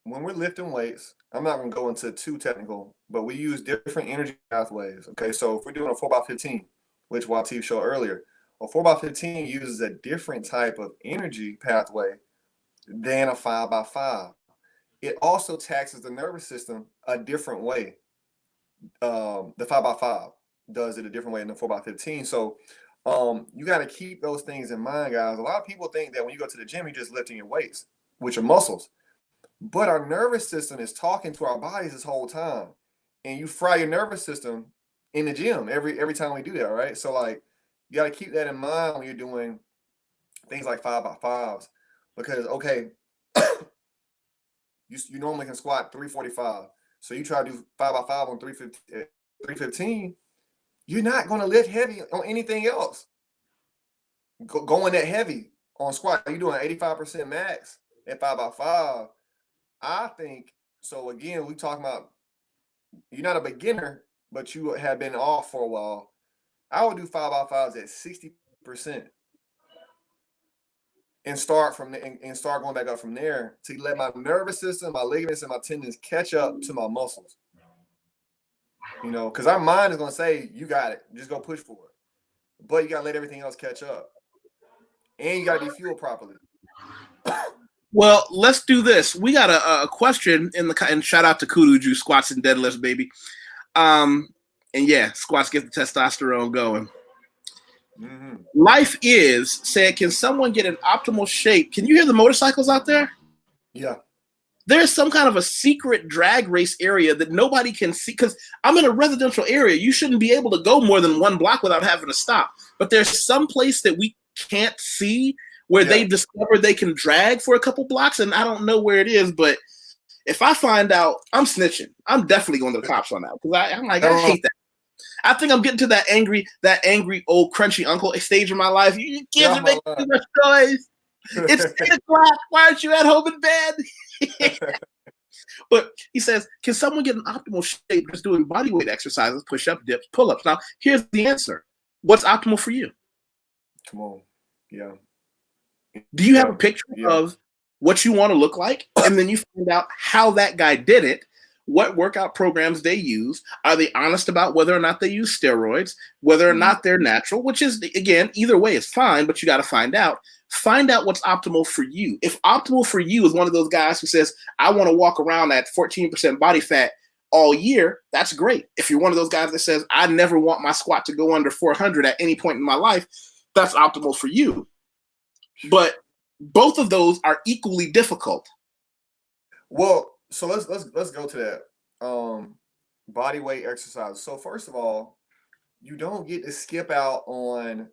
A: we're lifting weights, I'm not going to go into too technical, but we use different energy pathways. Okay, so if we're doing a 4x15, which YusefWateef showed earlier, a 4x15 uses a different type of energy pathway than a 5x5. It also taxes the nervous system a different way. The 5x5 does it a different way than the 4x15. So you got to keep those things in mind, guys. A lot of people think that when you go to the gym, you're just lifting your weights, with your muscles. But our nervous system is talking to our bodies this whole time. And you fry your nervous system in the gym every time we do that, right? So, like, you got to keep that in mind when you're doing things like 5x5s. Because, okay, you normally can squat 345. So you try to do 5x5 on 315. You're not going to lift heavy on anything else. Going that heavy on squat, you're doing 85% max at 5x5. I think, so again, we talking about, you're not a beginner, but you have been off for a while. I would do 5x5s at 60% and start from and start going back up from there to let my nervous system, my ligaments, and my tendons catch up to my muscles. You know, because our mind is going to say, you got it, just go push for it. But you got to let everything else catch up. And you got to defuel properly.
B: Well, let's do this. We got a question and shout out to Kudu Juice, squats and deadlifts, baby. And yeah, squats get the testosterone going. Mm-hmm. Life is said, can someone get an optimal shape? Can you hear the motorcycles out there?
A: Yeah.
B: There's some kind of a secret drag race area that nobody can see, because I'm in a residential area. You shouldn't be able to go more than 1 block without having to stop. But there's some place that we can't see where they discover they can drag for a couple blocks, and I don't know where it is. But if I find out, I'm snitching. I'm definitely going to the cops on that, because I'm like, I hate that. I think I'm getting to that angry old crunchy uncle stage in my life. You kids are making too much noise. It's 8 o'clock. Why aren't you at home in bed? But he says, can someone get an optimal shape just doing body weight exercises, push-ups, dips, pull-ups? Now, here's the answer. What's optimal for you?
A: Come on. Yeah.
B: Do you have a picture of what you want to look like? And then you find out how that guy did it, what workout programs they use. Are they honest about whether or not they use steroids, whether or not they're natural, which is, again, either way is fine, but you got to find out. Find out what's optimal for you. If optimal for you is one of those guys who says, I want to walk around at 14% body fat all year, that's great. If you're one of those guys that says, I never want my squat to go under 400 at any point in my life, that's optimal for you. But both of those are equally difficult.
A: Well, so let's go to that. Body weight exercise. So first of all, you don't get to skip out on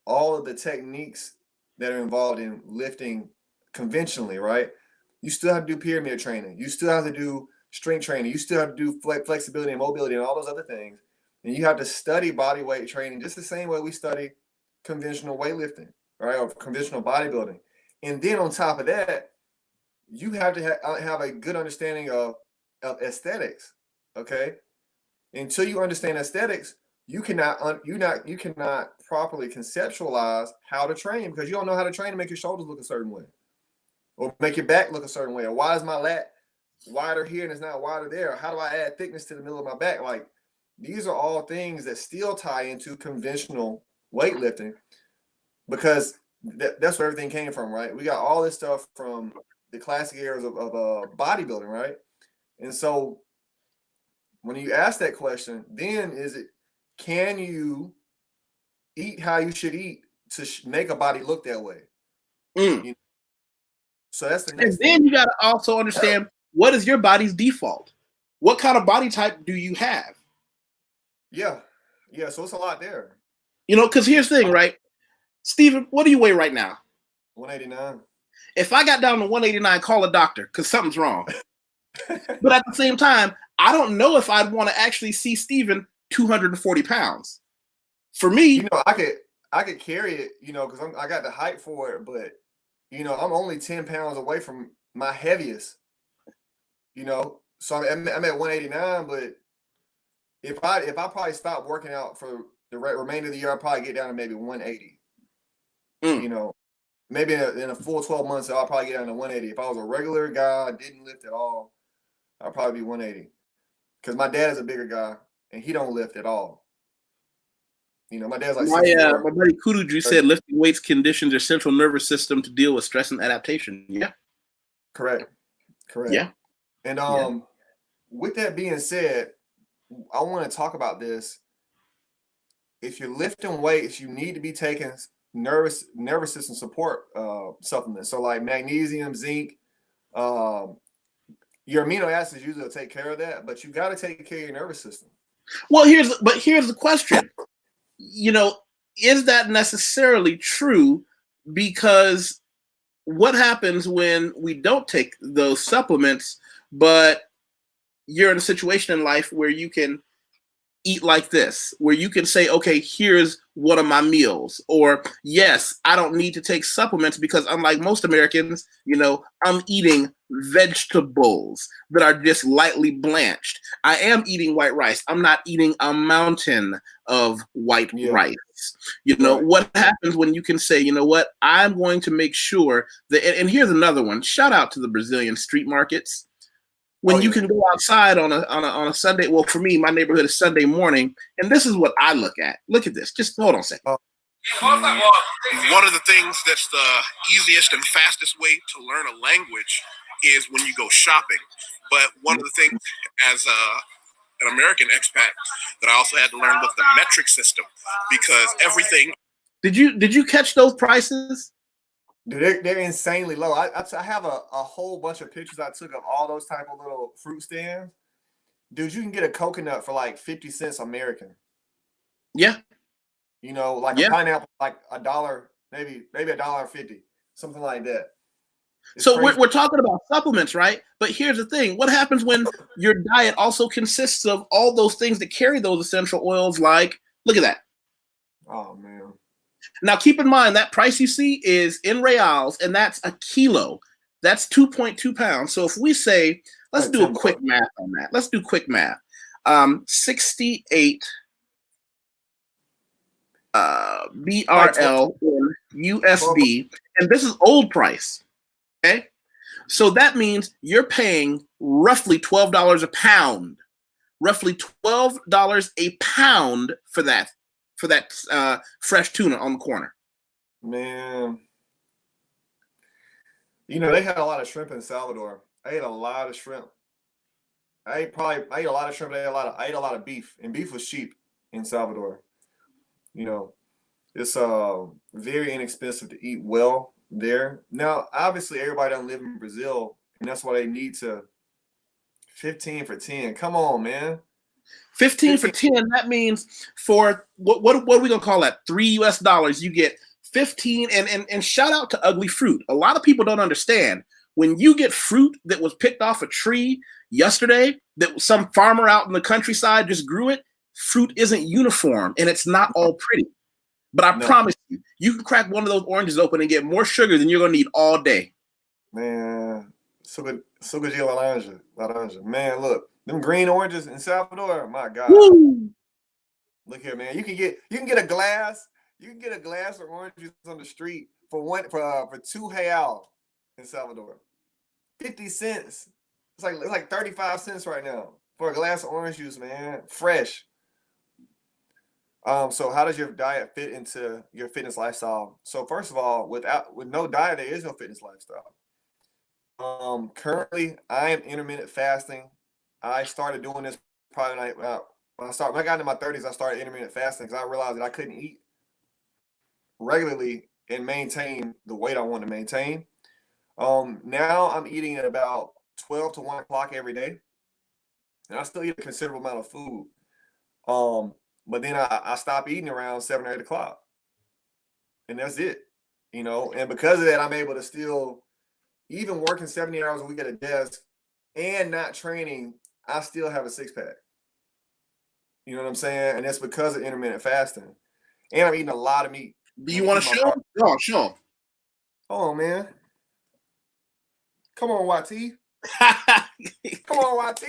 A: all of the techniques that are involved in lifting conventionally, right? You still have to do pyramid training. You still have to do strength training. You still have to do flexibility and mobility and all those other things. And you have to study body weight training just the same way we study conventional weightlifting, right? Or conventional bodybuilding. And then on top of that, you have to have a good understanding of aesthetics, okay? Until you understand aesthetics, you cannot properly conceptualize how to train, because you don't know how to train to make your shoulders look a certain way or make your back look a certain way. Or why is my lat wider here and it's not wider there? Or how do I add thickness to the middle of my back? Like, these are all things that still tie into conventional weightlifting, because that's where everything came from, right? We got all this stuff from the classic eras of bodybuilding, right? And so when you ask that question, then can you eat how you should eat to make a body look that way?
B: Mm.
A: You know? So that's the
B: And
A: next
B: then
A: thing.
B: you got to also understand, what is your body's default? What kind of body type do you have?
A: Yeah. Yeah. So it's a lot there.
B: Because here's the thing, right? Steven, what do you weigh right now?
A: 189.
B: If I got down to 189, call a doctor because something's wrong. But at the same time, I don't know if I'd want to actually see Steven 240 pounds. For me,
A: I could carry it, because I got the height for it, but I'm only 10 pounds away from my heaviest. So I'm at 189, but if I probably stop working out for the remainder of the year, I'll probably get down to maybe 180. Maybe in a full 12 months, I'll probably get down to 180. If I was a regular guy, didn't lift at all, I'll probably be 180. Because my dad is a bigger guy and he don't lift at all. My dad's like 6'4".
B: My buddy Kuduju said lifting weights conditions your central nervous system to deal with stress and adaptation. Yeah.
A: Correct.
B: Yeah.
A: And with that being said, I want to talk about this. If you're lifting weights, you need to be taking nervous system support supplements. So like magnesium, zinc, your amino acids usually will take care of that, but you got to take care of your nervous system.
B: Well, here's the question. Is that necessarily true? Because what happens when we don't take those supplements, but you're in a situation in life where you can eat like this, where you can say, okay, here's one of my meals, or yes, I don't need to take supplements because unlike most Americans, I'm eating vegetables that are just lightly blanched. I am eating white rice. I'm not eating a mountain of white rice.
A: Right.
B: What happens when you can say, what, I'm going to make sure that, and here's another one, shout out to the Brazilian street markets. When you can go outside on a Sunday, well, for me, my neighborhood is Sunday morning, and this is what I look at. Look at this. Just hold on a second. One of the things that's the easiest and fastest way to learn a language is when you go shopping. But one of the things as an American expat that I also had to learn was the metric system, because everything. Did you catch those prices?
A: Dude, they're insanely low. I have a whole bunch of pictures I took of all those type of little fruit stands. Dude, you can get a coconut for like 50 cents American.
B: Yeah.
A: A pineapple, like $1, maybe $1.50, something like that.
B: So we're talking about supplements, right? But here's the thing. What happens when your diet also consists of all those things that carry those essential oils? Like, look at that.
A: Oh, man.
B: Now, keep in mind that price you see is in reals, and that's a kilo. That's 2.2 pounds. So if we say, let's do a quick math on that. Let's do quick math. 68 BRL or USD, and this is old price. Okay, so that means you're paying roughly $12 a pound. Roughly $12 a pound for that fresh tuna on the corner.
A: Man, they had a lot of shrimp in Salvador. I ate a lot of shrimp. I ate a lot of shrimp. I ate a lot of beef, and beef was cheap in Salvador. It's very inexpensive to eat well there. Now, obviously, everybody doesn't live in Brazil, and that's why they need to 15 for 10. Come on, man.
B: 15 for 10. That means for what are we gonna call that? $3 you get 15. And shout out to Ugly Fruit. A lot of people don't understand when you get fruit that was picked off a tree yesterday, that some farmer out in the countryside just grew it. Fruit isn't uniform and it's not all pretty. But I promise you can crack one of those oranges open and get more sugar than you're gonna need all day.
A: Man, sugar de laranja. Man, look, them green oranges in Salvador. My God.
B: Woo!
A: Look here, man. You can get a glass. You can get a glass of oranges on the street for 2 real in Salvador. 50 cents. It's like 35 cents right now for a glass of orange juice, man. Fresh. So how does your diet fit into your fitness lifestyle? So first of all, with no diet, there is no fitness lifestyle. Currently I am intermittent fasting. I started doing this probably like when I got into my 30s, I started intermittent fasting because I realized that I couldn't eat regularly and maintain the weight I want to maintain. Now I'm eating at about 12 to 1 o'clock every day, and I still eat a considerable amount of food. But then I stop eating around 7 or 8 o'clock, and that's it. And because of that, I'm able to still, even working 70 hours a week at a desk and not training, I still have a six pack. You know what I'm saying? And that's because of intermittent fasting. And I'm eating a lot of meat.
B: Do you want to show? No, show.
A: Hold on, man. Come on, YT. Come on, YT.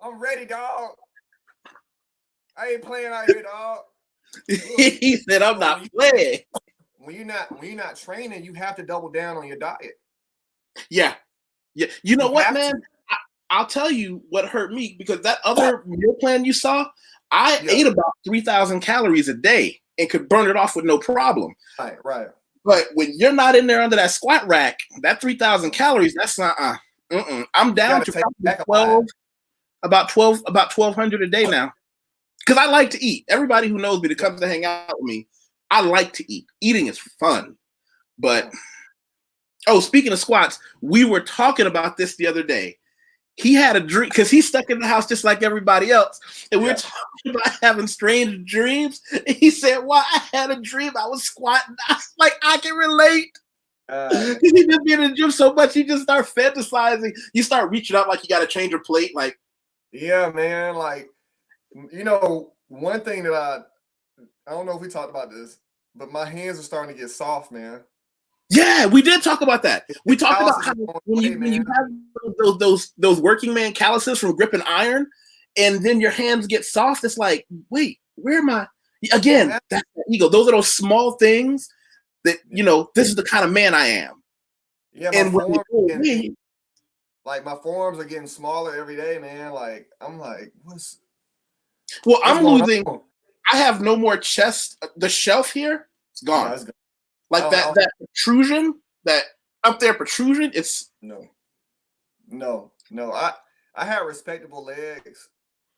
A: I'm ready, dog. I ain't playing out here, dog.
B: He said, "I'm not playing."
A: When you're not training, you have to double down on your diet.
B: Yeah. You know what, man? I'll tell you what hurt me, because that other meal plan you saw, I ate about 3,000 calories a day and could burn it off with no problem.
A: Right.
B: But when you're not in there under that squat rack, that 3,000 calories, that's not. I'm down to about 1,200 a day now, because I like to eat. Everybody who knows me that comes to hang out with me, I like to eat. Eating is fun. But speaking of squats, we were talking about this the other day. He had a dream because he's stuck in the house just like everybody else. And we were talking about having strange dreams. And he said, "Well, I had a dream I was squatting." I was like, I can relate. He just been in the gym so much, he just start fantasizing. You start reaching out like you got to change your plate. Like,
A: yeah, man. Like, one thing that I don't know if we talked about this, but my hands are starting to get soft, man.
B: Yeah, we did talk about that. We talked about how when you have those working man calluses from gripping iron, and then your hands get soft. It's like, wait, where am I? Again, that's the ego. Those are those small things that, this is the kind of man I am.
A: Yeah, my forearms are getting smaller every day, man. Like, I'm like, what's
B: I'm losing. I have no more chest. The shelf here, it's gone. It's gone. Like that protrusion, that up there protrusion, it's
A: no. I had respectable legs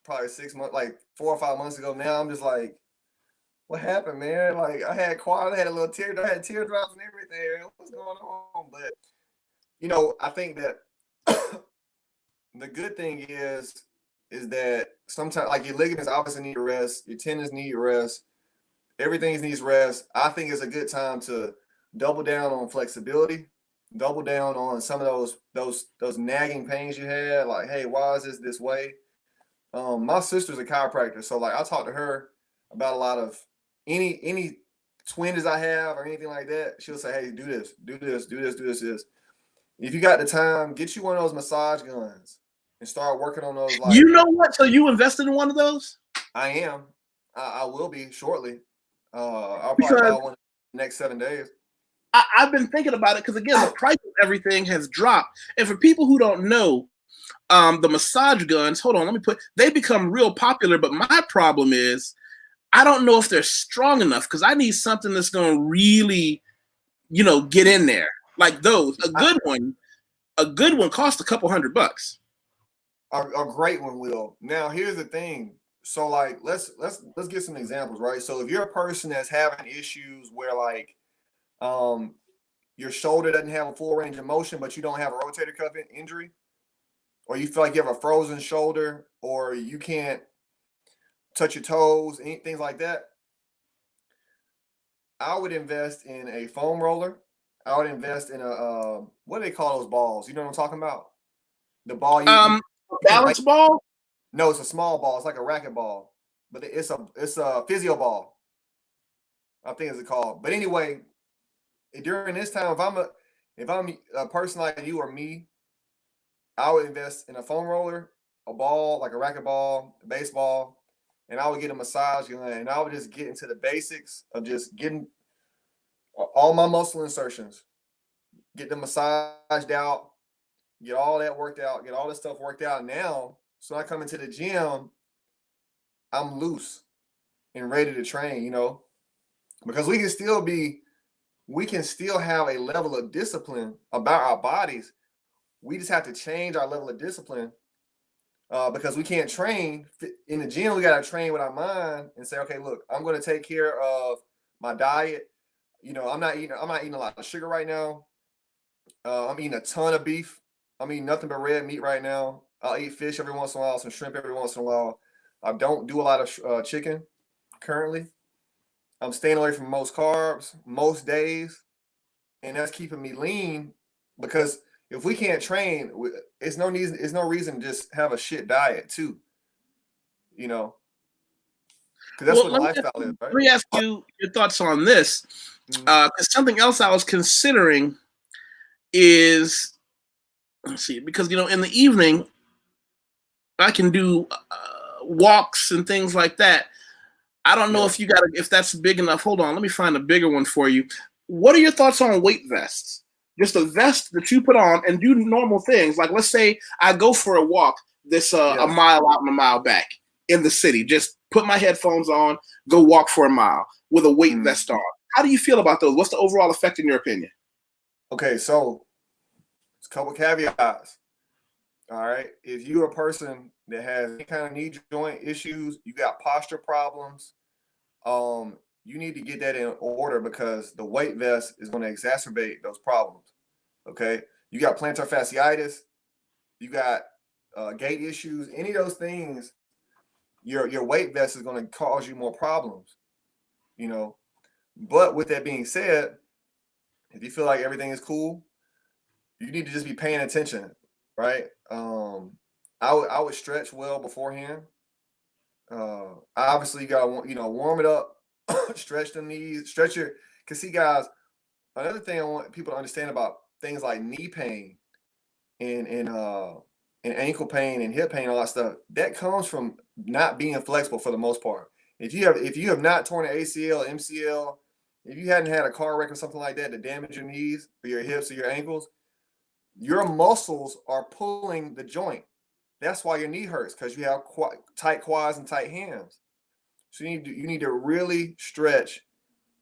A: probably 6 months, like 4 or 5 months ago. Now I'm just like, what happened, man? Like, I had quad, I had teardrops and everything. What's going on? But I think that the good thing is that sometimes, like, your ligaments obviously need to rest, your tendons need rest. Everything needs rest. I think it's a good time to double down on flexibility, double down on some of those nagging pains you had. Like, hey, why is this way? My sister's a chiropractor, so like I talk to her about a lot of any twinges I have or anything like that. She'll say, hey, do this. If you got the time, get you one of those massage guns and start working on those. Like,
B: you know what? So you invested in one of those?
A: I am. I will be shortly. I'll probably buy one in the next 7 days.
B: I've been thinking about it because, again, the price of everything has dropped. And for people who don't know, the massage guns, hold on, they become real popular. But my problem is I don't know if they're strong enough, because I need something that's going to really, get in there. Like those. A good one costs a couple $100.
A: A great one will. Now, here's the thing. So, like, let's get some examples, right? So if you're a person that's having issues where, like, your shoulder doesn't have a full range of motion, but you don't have a rotator cuff injury, or you feel like you have a frozen shoulder, or you can't touch your toes, things like that, I would invest in a foam roller. I would invest in a what do they call those balls? You know what I'm talking about? The ball
B: balance ball?
A: No, it's a small ball. It's like a racket ball, but it's a physio ball, I think it's called. But anyway, during this time, if I'm a person like you or me, I would invest in a foam roller, a ball like a racket ball, a baseball, and I would get a massage gun, and I would just get into the basics of just getting all my muscle insertions, get them massaged out, get all that worked out, get all this stuff worked out. Now, so I come into the gym, I'm loose and ready to train, because we can still have a level of discipline about our bodies. We just have to change our level of discipline because we can't train in the gym. We got to train with our mind and say, okay, look, I'm going to take care of my diet. You know, I'm not eating a lot of sugar right now. I'm eating a ton of beef. I'm eating nothing but red meat right now. I'll eat fish every once in a while, some shrimp every once in a while. I don't do a lot of chicken currently. I'm staying away from most carbs most days, and that's keeping me lean. Because if we can't train, it's no reason to just have a shit diet too. You know, because that's
B: Well,
A: what the lifestyle is,
B: let
A: right?
B: me ask you your thoughts on this. Because something else I was considering is, let's see, because, you know, in the evening, I can do walks and things like that. I don't know
A: Yeah.
B: if that's big enough. Hold on, let me find a bigger one for you. What are your thoughts on weight vests? Just a vest that you put on and do normal things. Like, let's say I go for a walk a mile out and a mile back in the city. Just put my headphones on, go walk for a mile with a weight vest on. How do you feel about those? What's the overall effect in your opinion?
A: Okay, so it's a couple caveats. All right. If you're a person that has any kind of knee joint issues, you got posture problems, you need to get that in order because the weight vest is going to exacerbate those problems. Okay. You got plantar fasciitis, you got gait issues, any of those things, your weight vest is going to cause you more problems, you know. But with that being said, if you feel like everything is cool, you need to just be paying attention, right? I would stretch well beforehand. Obviously, you gotta warm it up, stretch the knees, stretch your. Cause see, guys, another thing I want people to understand about things like knee pain and ankle pain and hip pain, all that stuff, that comes from not being flexible for the most part. If you have not torn an ACL, MCL, if you hadn't had a car wreck or something like that to damage your knees or your hips or your ankles, your muscles are pulling the joint. That's why your knee hurts, because you have tight quads and tight hams. So you need to really stretch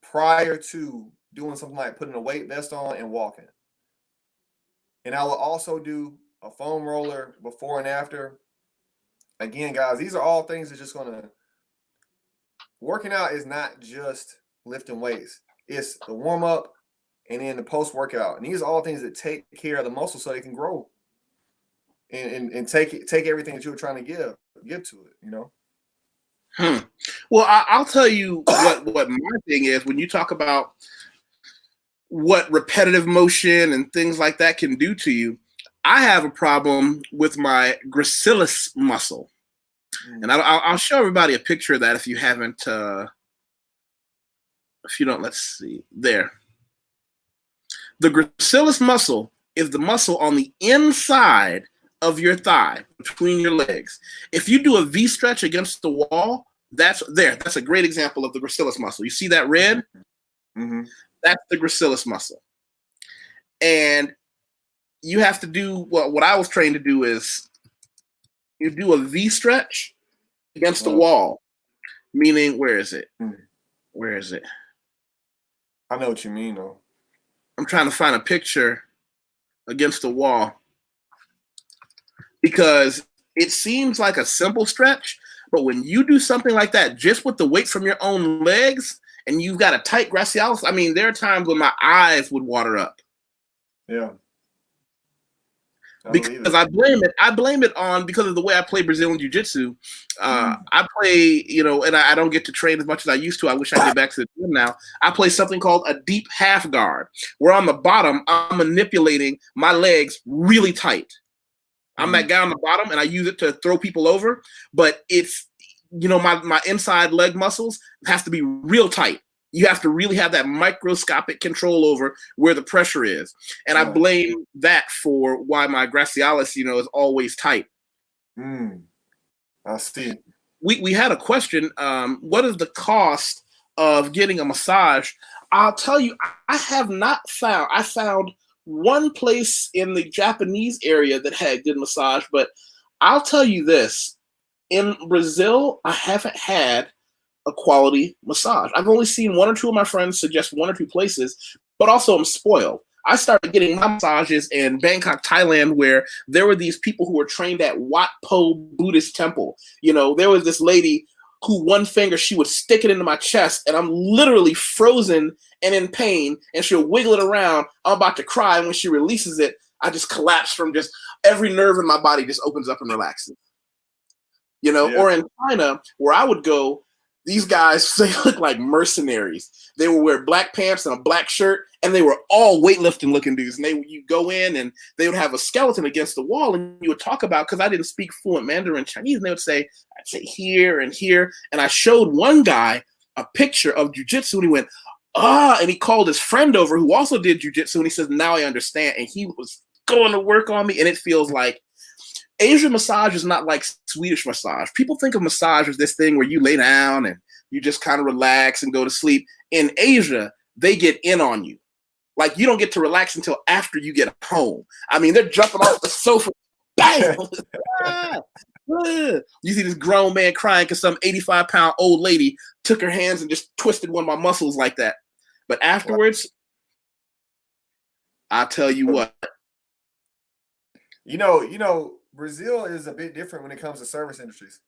A: prior to doing something like putting a weight vest on and walking. And I will also do a foam roller before and after. Again, guys, these are all things that just gonna working out is not just lifting weights. It's the warm up and then the post workout. And these are all things that take care of the muscle so they can grow and take everything that you were trying to give to it, you know.
B: Well, I'll tell you what my thing is when you talk about what repetitive motion and things like that can do to you. I have a problem with my gracilis muscle, and I'll show everybody a picture of that if you haven't. If you don't, let's see there. The gracilis muscle is the muscle on the inside of your thigh, between your legs. If you do a V stretch against the wall, that's a great example of the gracilis muscle. You see that red?
A: Mm-hmm.
B: That's the gracilis muscle. And you have to do what I was trained to do is you do a V stretch against the wall, meaning where is it? Where is it?
A: I know what you mean, though.
B: I'm trying to find a picture against the wall because it seems like a simple stretch, but when you do something like that, just with the weight from your own legs, and you've got a tight gracilis, I mean, there are times when my eyes would water up.
A: Yeah.
B: Because I blame it on because of the way I play Brazilian Jiu-Jitsu. I play, and I don't get to train as much as I used to. I wish I could get back to the gym now. I play something called a deep half guard, where on the bottom, I'm manipulating my legs really tight. I'm that guy on the bottom, and I use it to throw people over, but it's, my inside leg muscles have to be real tight. You have to really have that microscopic control over where the pressure is. And I blame that for why my gracilis, is always tight.
A: I see.
B: We had a question. What is the cost of getting a massage? I'll tell you, I found one place in the Japanese area that had good massage, but I'll tell you this. In Brazil, I haven't had a quality massage. I've only seen one or two of my friends suggest one or two places, but also I'm spoiled. I started getting my massages in Bangkok, Thailand, where there were these people who were trained at Wat Po Buddhist temple. You know, there was this lady who one finger, she would stick it into my chest, and I'm literally frozen and in pain, and she'll wiggle it around. I'm about to cry, and when she releases it, I just collapse from just every nerve in my body just opens up and relaxes. You know,
A: Yeah.
B: or in China, where I would go, these guys, they look like mercenaries. They would wear black pants and a black shirt, and they were all weightlifting looking dudes. And you go in, and they would have a skeleton against the wall, and you would talk about, because I didn't speak fluent Mandarin Chinese, and they would say, I'd say here and here. And I showed one guy a picture of jujitsu, and he went, and he called his friend over who also did jujitsu, and he says, now I understand. And he was going to work on me, and it feels like Asian massage is not like Swedish massage. People think of massage as this thing where you lay down and you just kind of relax and go to sleep. In Asia, they get in on you. Like, you don't get to relax until after you get home. I mean, they're jumping off the sofa. Bam! You see this grown man crying because some 85-pound old lady took her hands and just twisted one of my muscles like that. But afterwards, I'll tell you what.
A: You know, Brazil is a bit different when it comes to service industries.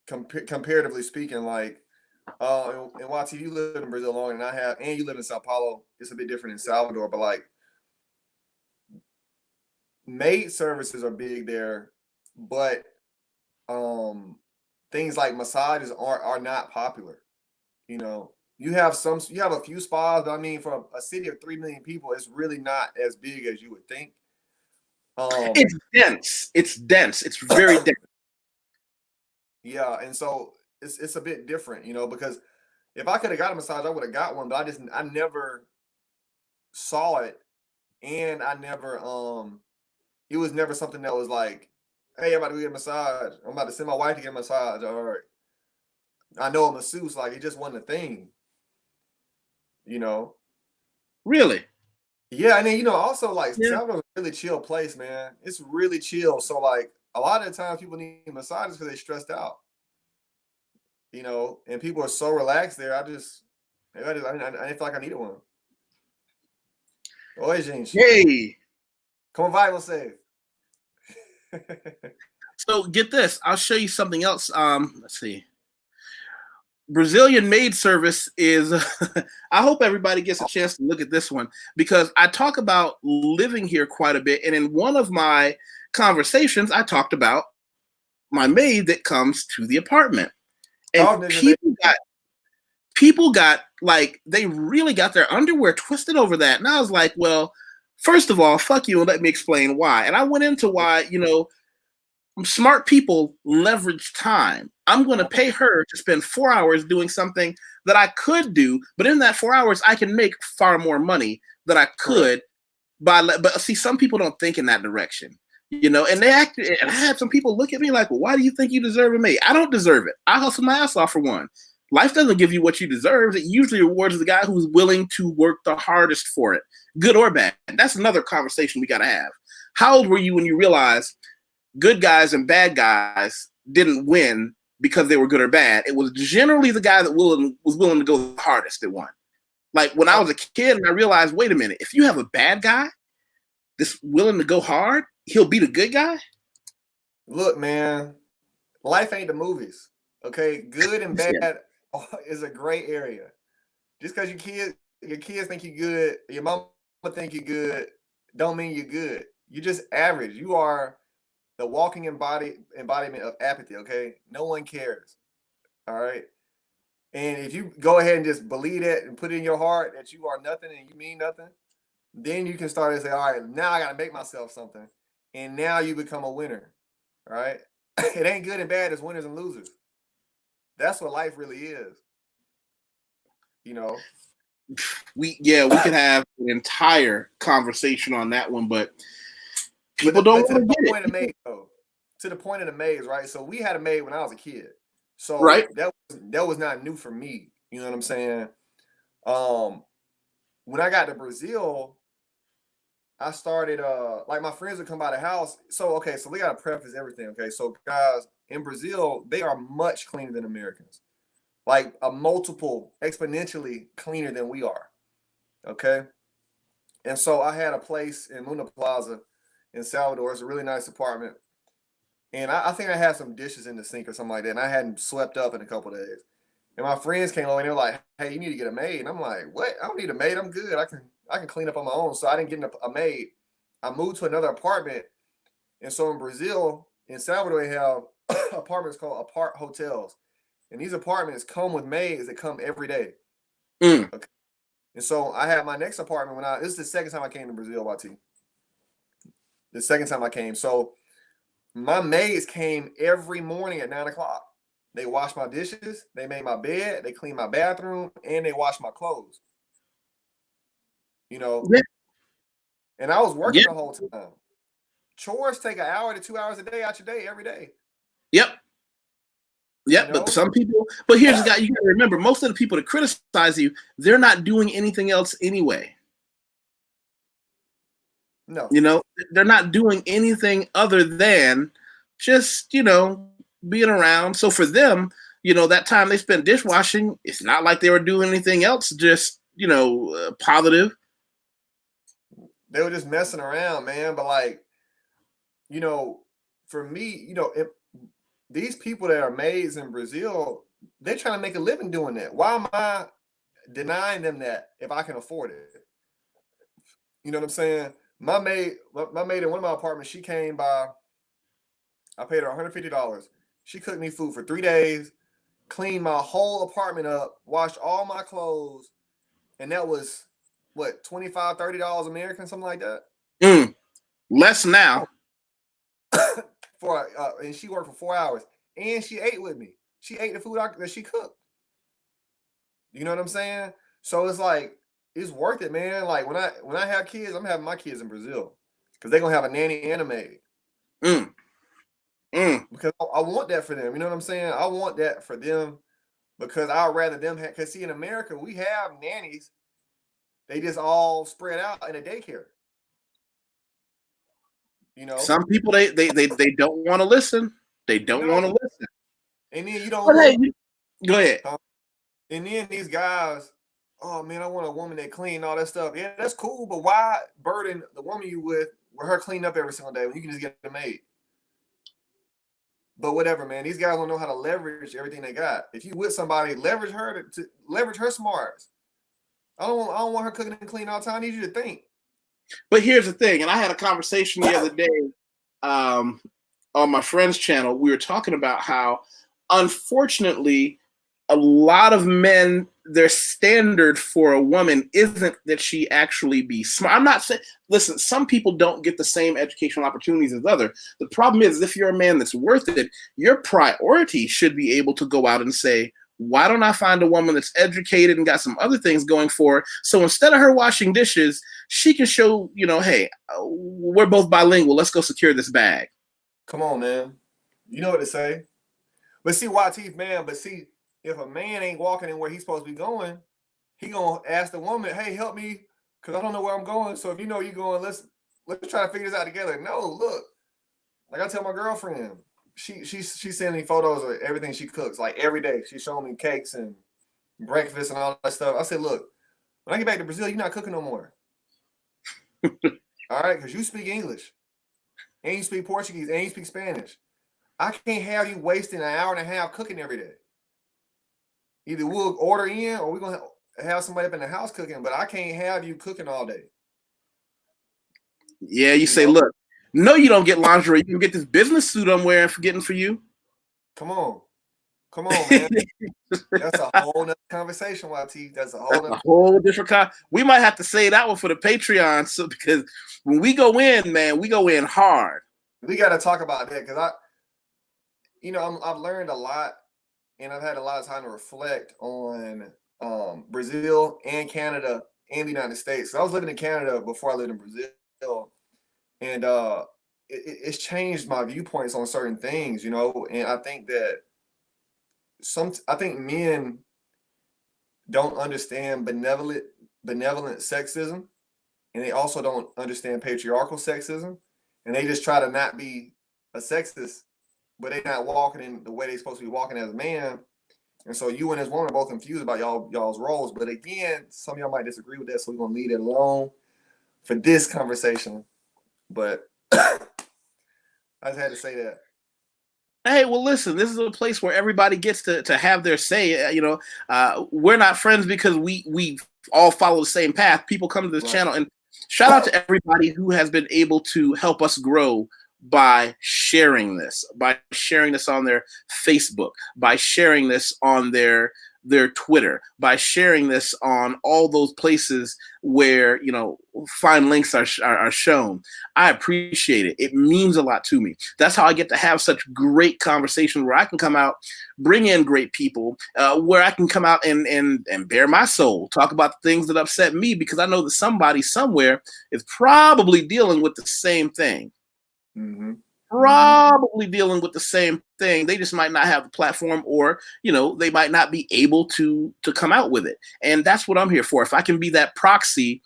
A: Comparatively speaking, like, and YT, you live in Brazil longer than I have, and you live in Sao Paulo. It's a bit different in Salvador, but like, maid services are big there, but things like massages are not popular. You know, you have a few spas, but I mean, for a city of 3 million people, it's really not as big as you would think.
B: It's dense. It's dense. It's very dense.
A: Yeah, and so it's a bit different, you know, because if I could have got a massage, I would have got one, but I never saw it, and I never it was never something that was like, hey, I'm about to get a massage. I'm about to send my wife to get a massage, or I know a masseuse. Like, it just wasn't a thing, you know.
B: Really?
A: Yeah, and then, you know, also, like,
B: Yeah.
A: Salvador's a really chill place, man. It's really chill. So, like, a lot of the times people need massages because they're stressed out, you know, and people are so relaxed there. I feel like I needed one. Oi, gente.
B: Hey.
A: Como vai você?
B: So get this. I'll show you something else. Let's see. Brazilian maid service is, I hope everybody gets a chance to look at this one, because I talk about living here quite a bit. And in one of my conversations, I talked about my maid that comes to the apartment. And people got like, they really got their underwear twisted over that. And I was like, well, first of all, fuck you, and let me explain why. And I went into why, you know, smart people leverage time. I'm going to pay her to spend 4 hours doing something that I could do, but in that 4 hours, I can make far more money than I could but see, some people don't think in that direction, you know, and and I had some people look at me like, well, why do you think you deserve a mate? I don't deserve it. I hustle my ass off for one. Life doesn't give you what you deserve. It usually rewards the guy who's willing to work the hardest for it, good or bad. That's another conversation we got to have. How old were you when you realized good guys and bad guys didn't win because they were good or bad? It was generally the guy that was willing to go the hardest that won. Like, when I was a kid and I realized, wait a minute, if you have a bad guy that's willing to go hard, he'll be the good guy.
A: Look, man, life ain't the movies. Okay, good and bad is a gray area. Just because your kids think you're good, your mama think you're good, don't mean you're good. You're just average. You are the walking embodiment of apathy. Okay, no one cares. All right, and if you go ahead and just believe that and put it in your heart that you are nothing and you mean nothing, then you can start to say, all right, now I got to make myself something, and now you become a winner. All right, it ain't good and bad. It's winners and losers. That's what life really is. You know.
B: We could have an entire conversation on that one, but people don't want to get it.
A: To the point of the maze, right? So we had a maid when I was a kid. So that was not new for me. You know what I'm saying? When I got to Brazil, I started like, my friends would come by the house. So so we gotta preface everything. Okay, so guys, in Brazil, they are much cleaner than Americans. Like, a multiple exponentially cleaner than we are. Okay. And so I had a place in Luna Plaza in Salvador. It's a really nice apartment. And I think I had some dishes in the sink or something like that. And I hadn't swept up in a couple of days. And my friends came over and they were like, "Hey, you need to get a maid." And I'm like, "What? I don't need a maid. I'm good. I can clean up on my own." So I didn't get a maid. I moved to another apartment. And so in Brazil, in Salvador, they have apartments called apart hotels. And these apartments come with maids that come every day.
B: Mm.
A: Okay. And so I had my next apartment this is the second time I came to Brazil, YT. The second time I came. So my maids came every morning at 9 o'clock. They washed my dishes, they made my bed, they cleaned my bathroom, and they washed my clothes. You know,
B: Yeah.
A: and I was working
B: Yeah.
A: the whole time. Chores take an hour to 2 hours a day out your day every day.
B: Yep.
A: You
B: Yep. But
A: know,
B: some people, but here's the guy, you gotta remember, most of the people that criticize you, they're not doing anything else anyway.
A: no,
B: You know, they're not doing anything other than just, being around. So for them, that time they spent dishwashing, it's not like they were doing anything else, just, positive.
A: they were just messing around, man. But like, you know, for me, these people that are maids in Brazil, they're trying to make a living doing that. Why am I denying them that if I can afford it? You know what I'm saying? My maid in one of my apartments, she came by. I paid her $150. She cooked me food for 3 days, cleaned my whole apartment up, washed all my clothes, and that was what, $25, $30 American, something like that.
B: Less now.
A: And she worked for 4 hours, and she ate with me. She ate the food that she cooked. You know what I'm saying? So it's like it's worth it, man. Like when I have kids, I'm having my kids in Brazil because they're gonna have a nanny and a maid.
B: Mm.
A: Because I want that for them. You know what I'm saying? I want that for them because I'd rather them have. Because see, in America, we have nannies. They just all spread out in a daycare. You know?
B: Some people they don't want to listen. They don't want to
A: No.
B: listen.
A: And then you don't
B: But hey,
A: look.
B: go ahead.
A: And then these guys, oh man, I want a woman that clean all that stuff. Yeah, that's cool, but why burden the woman you with her cleaning up every single day when you can just get a maid? But whatever, man. These guys don't know how to leverage everything they got. If you with somebody, leverage her to leverage her smarts. I don't want her cooking and cleaning all the time. I need you to think.
B: But here's the thing, and I had a conversation the other day on my friend's channel. We were talking about how, unfortunately, a lot of men, their standard for a woman isn't that she actually be smart. I'm not saying, listen, some people don't get the same educational opportunities as others. The problem is, if you're a man that's worth it, your priority should be able to go out and say, why don't I find a woman that's educated and got some other things going for her? So instead of her washing dishes, she can show, hey, we're both bilingual. Let's go secure this bag.
A: Come on, man. You know what to say. But see, YT, man, if a man ain't walking in where he's supposed to be going, he gonna ask the woman, "Hey, help me, because I don't know where I'm going." So if you know you're going, let's try to figure this out together. No, look, like I tell my girlfriend, she's sending me photos of everything she cooks, like every day. She's showing me cakes and breakfast and all that stuff. I said, look, when I get back to Brazil, you're not cooking no more. All right, because you speak English, and you speak Portuguese, and you speak Spanish. I can't have you wasting an hour and a half cooking every day. Either we'll order in or we're gonna have somebody up in the house cooking, but I can't have you cooking all day.
B: Yeah, you say, look, no, you don't get lingerie. You can get this business suit I'm wearing for you.
A: Come on, man. That's a whole nother conversation, YT. That's a whole
B: different we might have to say that one for the Patreon, so because when we go in, man, we go in hard.
A: We got to talk about that because I've learned a lot, and I've had a lot of time to reflect on Brazil and Canada and the United States. So I was living in Canada before I lived in Brazil, and it's changed my viewpoints on certain things, and I think that men don't understand benevolent sexism, and they also don't understand patriarchal sexism, and they just try to not be a sexist, but they're not walking in the way they're supposed to be walking as a man, And so you and this woman are both confused about y'all's roles. But again, some of y'all might disagree with that, so we're gonna leave it alone for this conversation. But I just had to say that.
B: Hey, well, listen, this is a place where everybody gets to have their say. We're not friends because we all follow the same path. People come to this
A: Right.
B: channel, and shout out to everybody who has been able to help us grow by sharing this on their Facebook, by sharing this on their Twitter, by sharing this on all those places where, fine links are shown. I appreciate it. It means a lot to me. That's how I get to have such great conversations where I can come out, bring in great people, where I can come out and bare my soul, talk about the things that upset me, because I know that somebody somewhere is probably dealing with the same thing.
A: Mm-hmm.
B: Probably dealing with the same thing. They just might not have the platform, or they might not be able to come out with it. And that's what I'm here for. If I can be that proxy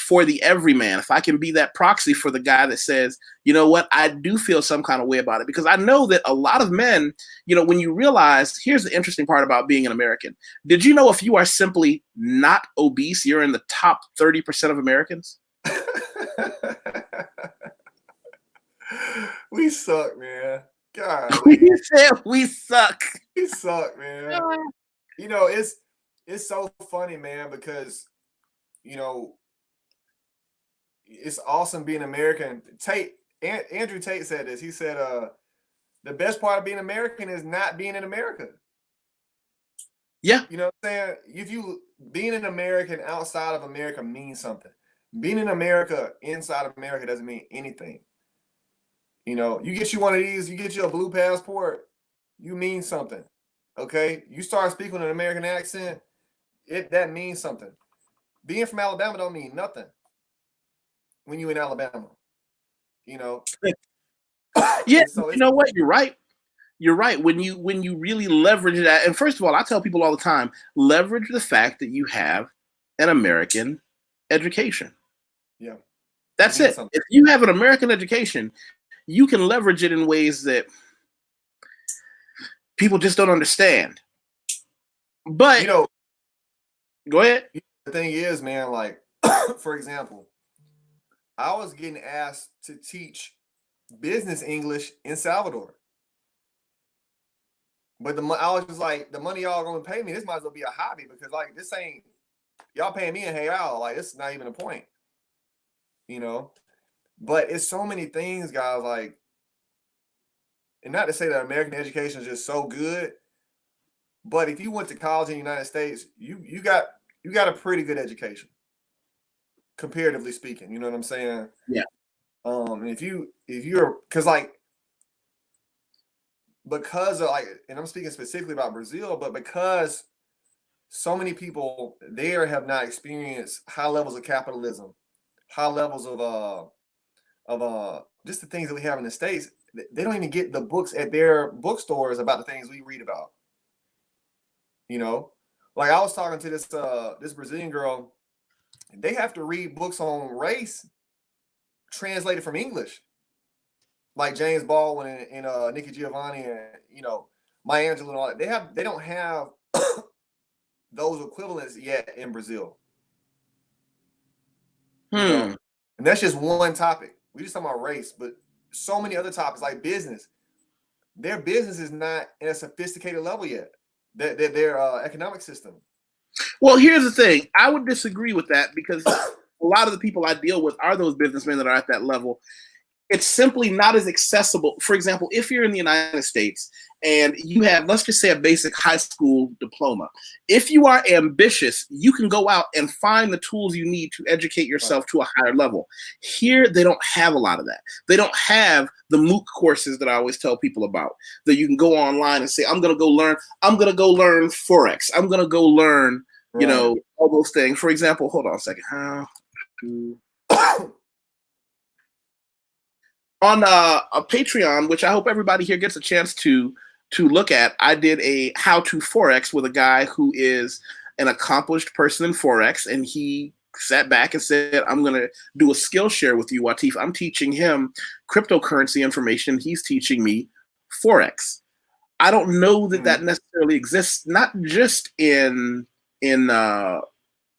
B: for the everyman, if I can be that proxy for the guy that says, you know what, I do feel some kind of way about it, because I know that a lot of men, when you realize, here's the interesting part about being an American. Did you know if you are simply not obese, you're in the top 30% of Americans?
A: We suck, man. God,
B: We said we suck.
A: We suck, man. It's so funny, man, because it's awesome being American. Andrew Tate said this. He said, the best part of being American is not being in America.
B: Yeah.
A: You know what I'm saying? Being an American outside of America means something. Being in America inside of America doesn't mean anything. You get you one of these, you get you a blue passport, you mean something. Okay? You start speaking with an American accent, that means something. Being from Alabama don't mean nothing when you in Alabama.
B: Yeah, so you know what? You're right. You're right. When you really leverage that, and first of all, I tell people all the time, leverage the fact that you have an American education.
A: Yeah.
B: That's it. Something. If you have an American education, you can leverage it in ways that people just don't understand. But go ahead.
A: The thing is, man, like, for example, I was getting asked to teach business English in Salvador. But I was just like, the money y'all gonna pay me, this might as well be a hobby, because like this ain't, y'all paying me in real, like this is not even a point. But it's so many things, guys, like, and not to say that American education is just so good, but if you went to college in the United States, you got a pretty good education, comparatively speaking. You know what I'm saying?
B: Yeah.
A: And if you're, because of like, and I'm speaking specifically about Brazil, but because so many people there have not experienced high levels of capitalism, high levels of just the things that we have in the States, they don't even get the books at their bookstores about the things we read about. Like I was talking to this Brazilian girl, and they have to read books on race translated from English, like James Baldwin and Nikki Giovanni and Maya Angelou and all that. They don't have those equivalents yet in Brazil. And that's just one topic. We just talking about race, but so many other topics like business. Their business is not at a sophisticated level yet. Their economic system.
B: Well, here's the thing. I would disagree with that, because a lot of the people I deal with are those businessmen that are at that level. It's simply not as accessible. For example, if you're in the United States and you have, let's just say, a basic high school diploma, if you are ambitious, you can go out and find the tools you need to educate yourself to a higher level. Here, they don't have a lot of that. They don't have the MOOC courses that I always tell people about, that you can go online and say, I'm going to go learn Forex. I'm going to go learn, all those things. For example, hold on a second. How to... On a Patreon, which I hope everybody here gets a chance to look at, I did a how to Forex with a guy who is an accomplished person in Forex, and he sat back and said, I'm going to do a skill share with you, Wateef. I'm teaching him cryptocurrency information. He's teaching me Forex. I don't know that necessarily necessarily exists, not just in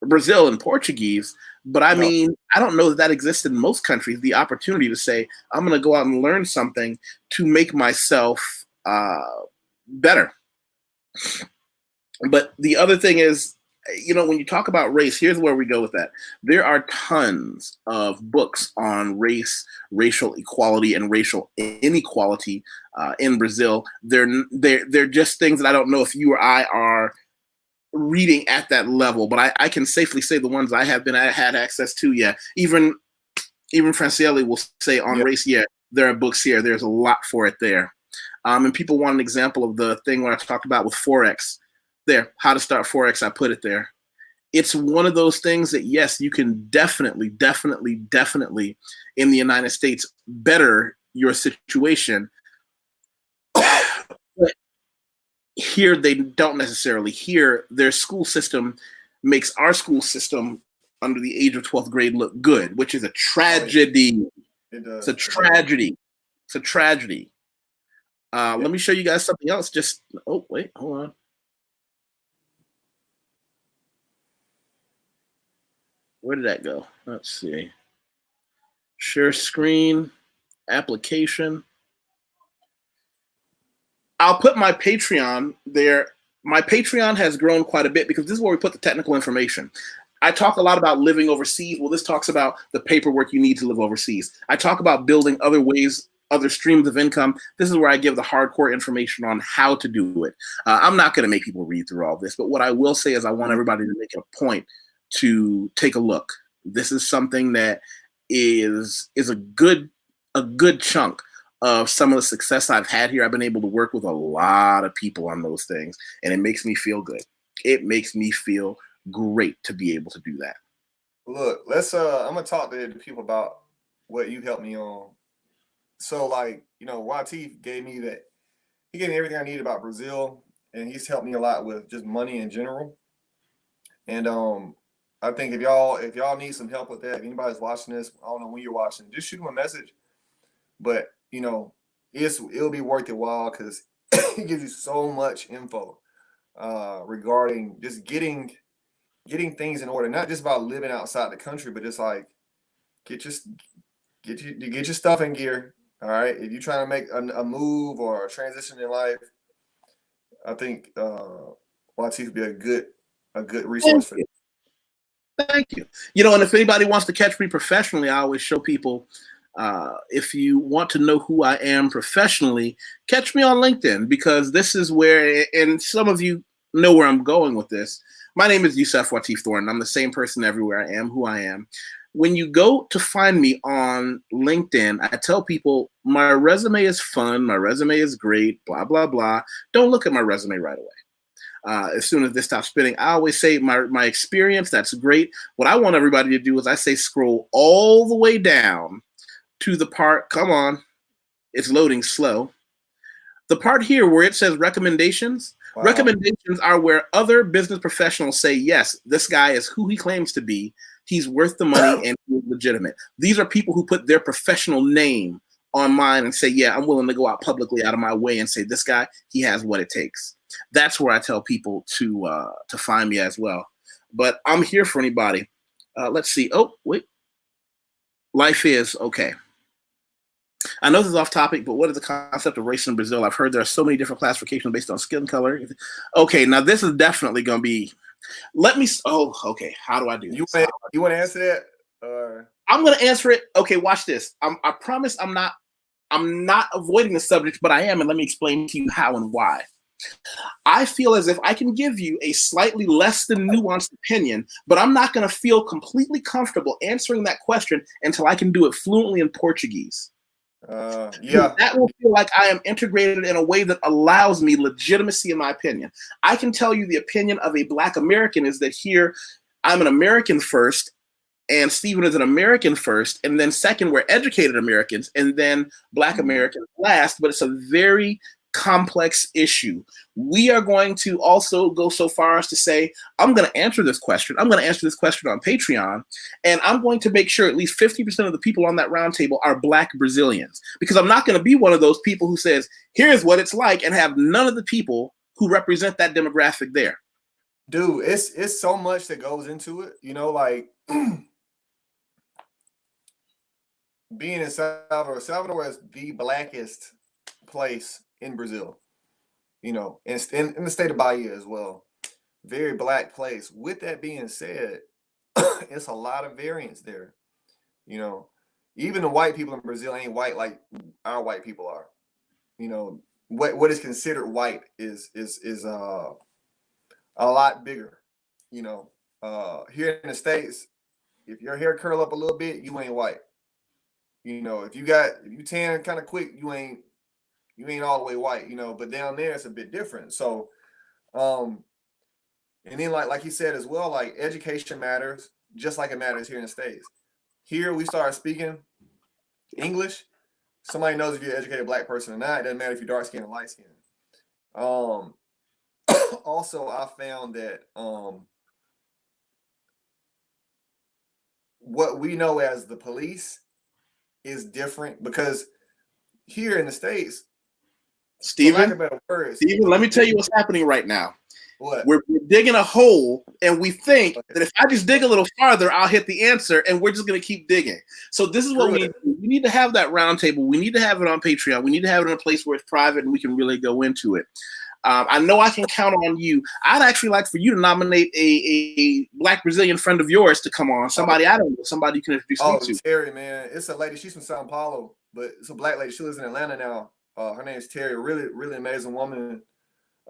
B: Brazil and Portuguese, but I mean, I don't know that that exists in most countries. The opportunity to say, I'm going to go out and learn something to make myself better. But the other thing is, you know, when you talk about race, here's where we go with that. There are tons of books on race, racial equality, and racial inequality in Brazil. They're just things that I don't know if you or I are reading at that level, but I can safely say the ones I had access to, yeah. Even Francielli will say on race, yeah, there are books here. There's a lot for it there. And people want an example of the thing where I talked about with Forex. There, how to start Forex, I put it there. It's one of those things that, yes, you can definitely in the United States better your situation. But here they don't necessarily. Here, their school system makes our school system under the age of 12th grade look good, which is a tragedy. It's a tragedy. It's a tragedy. Let me show you guys something else. Just, oh, wait, hold on. Where did that go? Let's see. Share screen, application. I'll put my Patreon there. My Patreon has grown quite a bit because this is where we put the technical information. I talk a lot about living overseas. Well, this talks about the paperwork you need to live overseas. I talk about building other ways, other streams of income. This is where I give the hardcore information on how to do it. I'm not going to make people read through all this, but what I will say is I want everybody to make a point to take a look. This is something that is a good chunk of some of the success I've had here. I've been able to work with a lot of people on those things, and it makes me feel good. It makes me feel great to be able to do that.
A: Look, let's I'm gonna talk to the people about what you helped me on. So, like, you know, YusefWateef gave me that. He gave me everything I needed about Brazil, and he's helped me a lot with just money in general. And I think if y'all need some help with that, if anybody's watching this, I don't know when you're watching, just shoot him a message. But you know, it'll be worth it while because it gives you so much info regarding just getting things in order, not just about living outside the country, but just like get your stuff in gear. All right, if you're trying to make a move or a transition in life, I think YusefWateef would be a good resource for you.
B: Thank you. You know, and if anybody wants to catch me professionally, I always show people, if you want to know who I am professionally, catch me on LinkedIn, because this is where, and some of you know where I'm going with this. My name is YusefWateef Thornton. I'm the same person everywhere. I am who I am. When you go to find me on LinkedIn, I tell people my resume is fun, my resume is great, blah, blah, blah. Don't look at my resume right away. As soon as this stops spinning, I always say my experience, that's great. What I want everybody to do is I say scroll all the way down to the part, come on, it's loading slow. The part here where it says recommendations. Wow. Recommendations are where other business professionals say, yes, this guy is who he claims to be. He's worth the money and he's legitimate. These are people who put their professional name on mine and say, yeah, I'm willing to go out publicly out of my way and say, this guy, he has what it takes. That's where I tell people to find me as well. But I'm here for anybody. Let's see. Oh, wait. Life is okay. I know this is off topic, but what is the concept of race in Brazil? I've heard there are so many different classifications based on skin color. Okay, now this is definitely going to be. Let me. Oh, okay. How do I do this?
A: You want to answer that?
B: I'm going to answer it. Okay, watch this. I promise I'm not avoiding the subject, but I am, and let me explain to you how and why. I feel as if I can give you a slightly less than nuanced opinion, but I'm not going to feel completely comfortable answering that question until I can do it fluently in Portuguese.
A: Yeah,
B: that will feel like I am integrated in a way that allows me legitimacy in my opinion. I can tell you the opinion of a Black American is that here I'm an American first, and Stephen is an American first, and then second we're educated Americans, and then Black Americans last. But it's a very complex issue. We are going to also go so far as to say, I'm going to answer this question. I'm going to answer this question on Patreon, and I'm going to make sure at least 50% of the people on that roundtable are Black Brazilians, because I'm not going to be one of those people who says, here's what it's like, and have none of the people who represent that demographic there?
A: Dude, it's so much that goes into it, you know, like being in Salvador. Salvador is the blackest place in Brazil, you know, and in the state of Bahia as well. Very black place. With that being said, it's a lot of variance there. You know, even the white people in Brazil ain't white like our white people are. You know, what is considered white is a lot bigger. You know, here in the States, if your hair curl up a little bit, you ain't white. You know, if you tan kind of quick, you ain't all the way white, you know, but down there it's a bit different. So and then like he said as well, like education matters just like it matters here in the States. Here we start speaking English. Somebody knows if you're an educated black person or not. It doesn't matter if you're dark skinned or light skinned. Also, I found that what we know as the police is different because here in the States,
B: Steven,
A: for lack of better words,
B: Steven, let me tell you what's happening right now.
A: What?
B: We're digging a hole, and we think that if I just dig a little farther, I'll hit the answer, and we're just going to keep digging. So this is what we need to do. We need to have that round table. We need to have it on Patreon. We need to have it in a place where it's private and we can really go into it. I know I can count on you. I'd actually like for you to nominate a black Brazilian friend of yours to come on. Somebody I don't know. Somebody you can introduce me to.
A: Terry, man. It's a lady. She's from Sao Paulo, but it's a black lady. She lives in Atlanta now. Her name is Terry. Really, really amazing woman.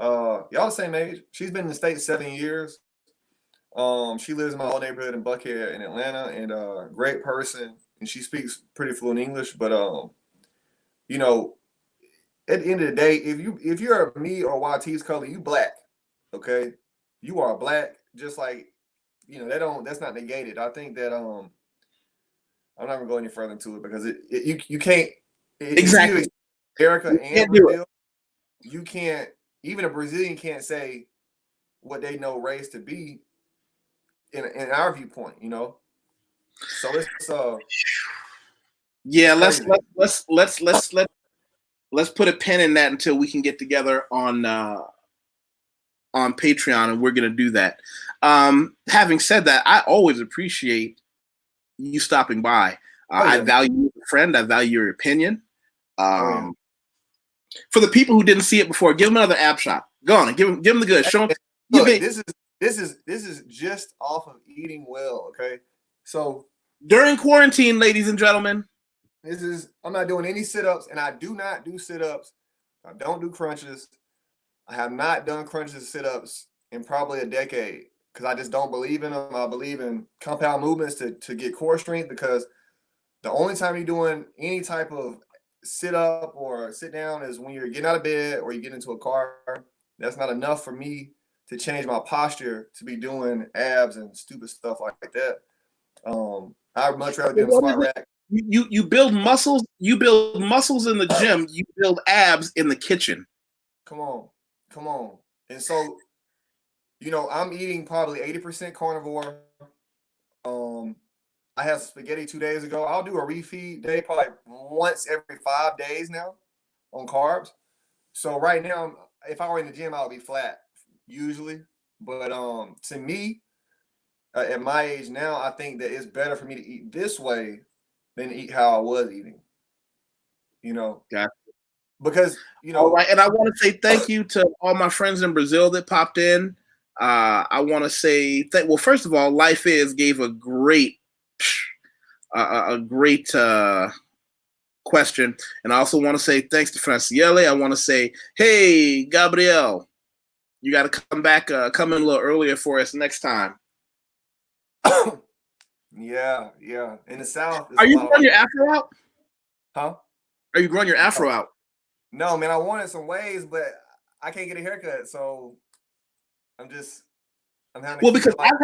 A: Y'all the same age. She's been in the States 7 years. She lives in my old neighborhood in Buckhead in Atlanta, and great person. And she speaks pretty fluent English. But you know, at the end of the day, if you're me or YT's color, you black. Okay, you are black. Just like, you know, that's not negated. I think that I'm not gonna go any further into it because you can't
B: exactly
A: America and Brazil. You can't. Even a Brazilian can't say what they know race to be in our viewpoint, you know. So it's
B: yeah. Let's put a pin in that until we can get together on Patreon, and we're gonna do that. Having said that, I always appreciate you stopping by. I value you as a friend. I value your opinion. For the people who didn't see it before, give them another app shot. Go on and give them the good. Show them.
A: Look, this is just off of eating well. Okay, so
B: during quarantine, ladies and gentlemen,
A: I'm not doing any sit-ups, and I do not do sit-ups. I don't do crunches. I have not done crunches and sit-ups in probably a decade because I just don't believe in them. I believe in compound movements to get core strength because the only time you're doing any type of sit up or sit down is when you're getting out of bed or you get into a car. That's not enough for me to change my posture to be doing abs and stupid stuff like that. I'd much rather be in a squat rack.
B: You build muscles. You build muscles in the gym. You build abs in the kitchen.
A: Come on. And so, you know, I'm eating probably 80% carnivore. I had spaghetti 2 days ago. I'll do a refeed day probably once every 5 days now on carbs. So right now, if I were in the gym, I would be flat usually. But to me, at my age now, I think that it's better for me to eat this way than to eat how I was eating. You know, because you know.
B: All right, and I want to say thank you to all my friends in Brazil that popped in. I want to say well, first of all, Life Is gave a great question, and I also want to say thanks to Franciele. I want to say, hey, Gabriel, you got to come back, come in a little earlier for us next time.
A: Yeah. In the South,
B: are you growing your afro out?
A: Huh?
B: Are you growing your afro out?
A: No, man. I wanted some waves, but I can't get a haircut, so I'm having to
B: because I've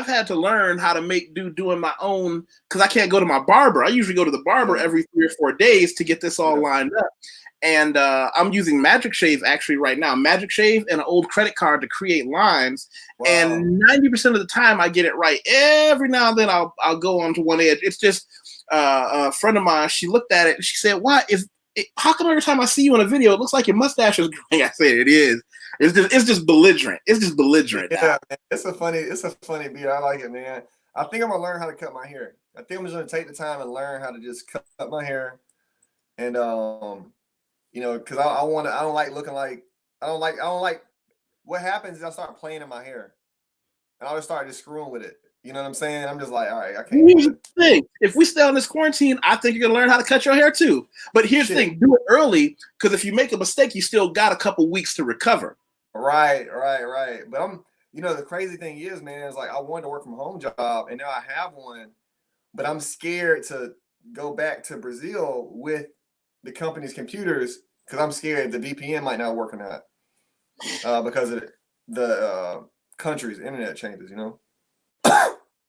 B: had to learn how to doing my own because I can't go to my barber. I usually go to the barber every 3 or 4 days to get this all lined up. And I'm using Magic Shave actually right now. Magic Shave and an old credit card to create lines. Wow. And 90% of the time I get it right. Every now and then I'll go onto one edge. It's just a friend of mine, she looked at it and she said, how come every time I see you in a video, it looks like your mustache is growing? I said, it is. It's just belligerent. It's just belligerent.
A: Yeah, man. It's a funny beat. I like it, man. I think I'm gonna learn how to cut my hair. I think I'm just gonna take the time and learn how to just cut my hair, and you know, because I want to. I don't like looking like. I don't like. What happens is I start playing in my hair, and I just start just screwing with it. You know what I'm saying? I'm just like, all right, I can't
B: Here's
A: do
B: the
A: it.
B: thing. If we stay on this quarantine, I think you're gonna learn how to cut your hair too. But here's the thing: do it early, because if you make a mistake, you still got a couple weeks to recover.
A: Right. But you know, the crazy thing is, man, is like I wanted to work from home job, and now I have one, but I'm scared to go back to Brazil with the company's computers because I'm scared the VPN might not work or not because of the country's internet changes. You know.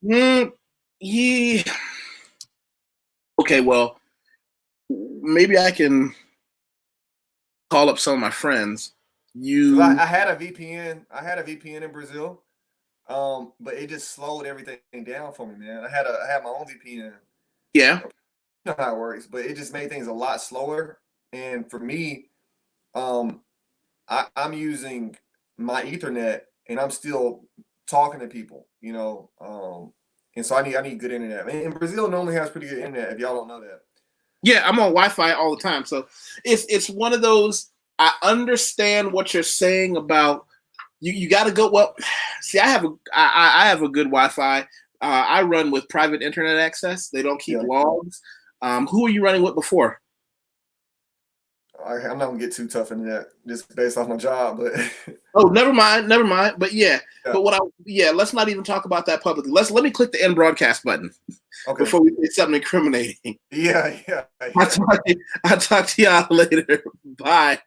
B: Yeah. Okay. Well, maybe I can call up some of my friends.
A: I had a VPN. I had a VPN in Brazil, but it just slowed everything down for me, man. I had my own VPN.
B: Yeah.
A: You know how it works, but it just made things a lot slower. And for me, I'm using my Ethernet, and I'm still talking to people, you know. And so I need good internet. And Brazil normally has pretty good internet. If y'all don't know that.
B: Yeah, I'm on Wi-Fi all the time, so it's one of those. I understand what you're saying about you. You got to go. Well, see, I have a good Wi-Fi. I run with private internet access. They don't keep logs. Who were you running with before?
A: I'm not gonna get too tough into that, just based off my job. But
B: oh, never mind. But yeah. But let's not even talk about that publicly. Let me click the end broadcast button before we say something incriminating.
A: Yeah.
B: I'll talk to y'all later. Bye.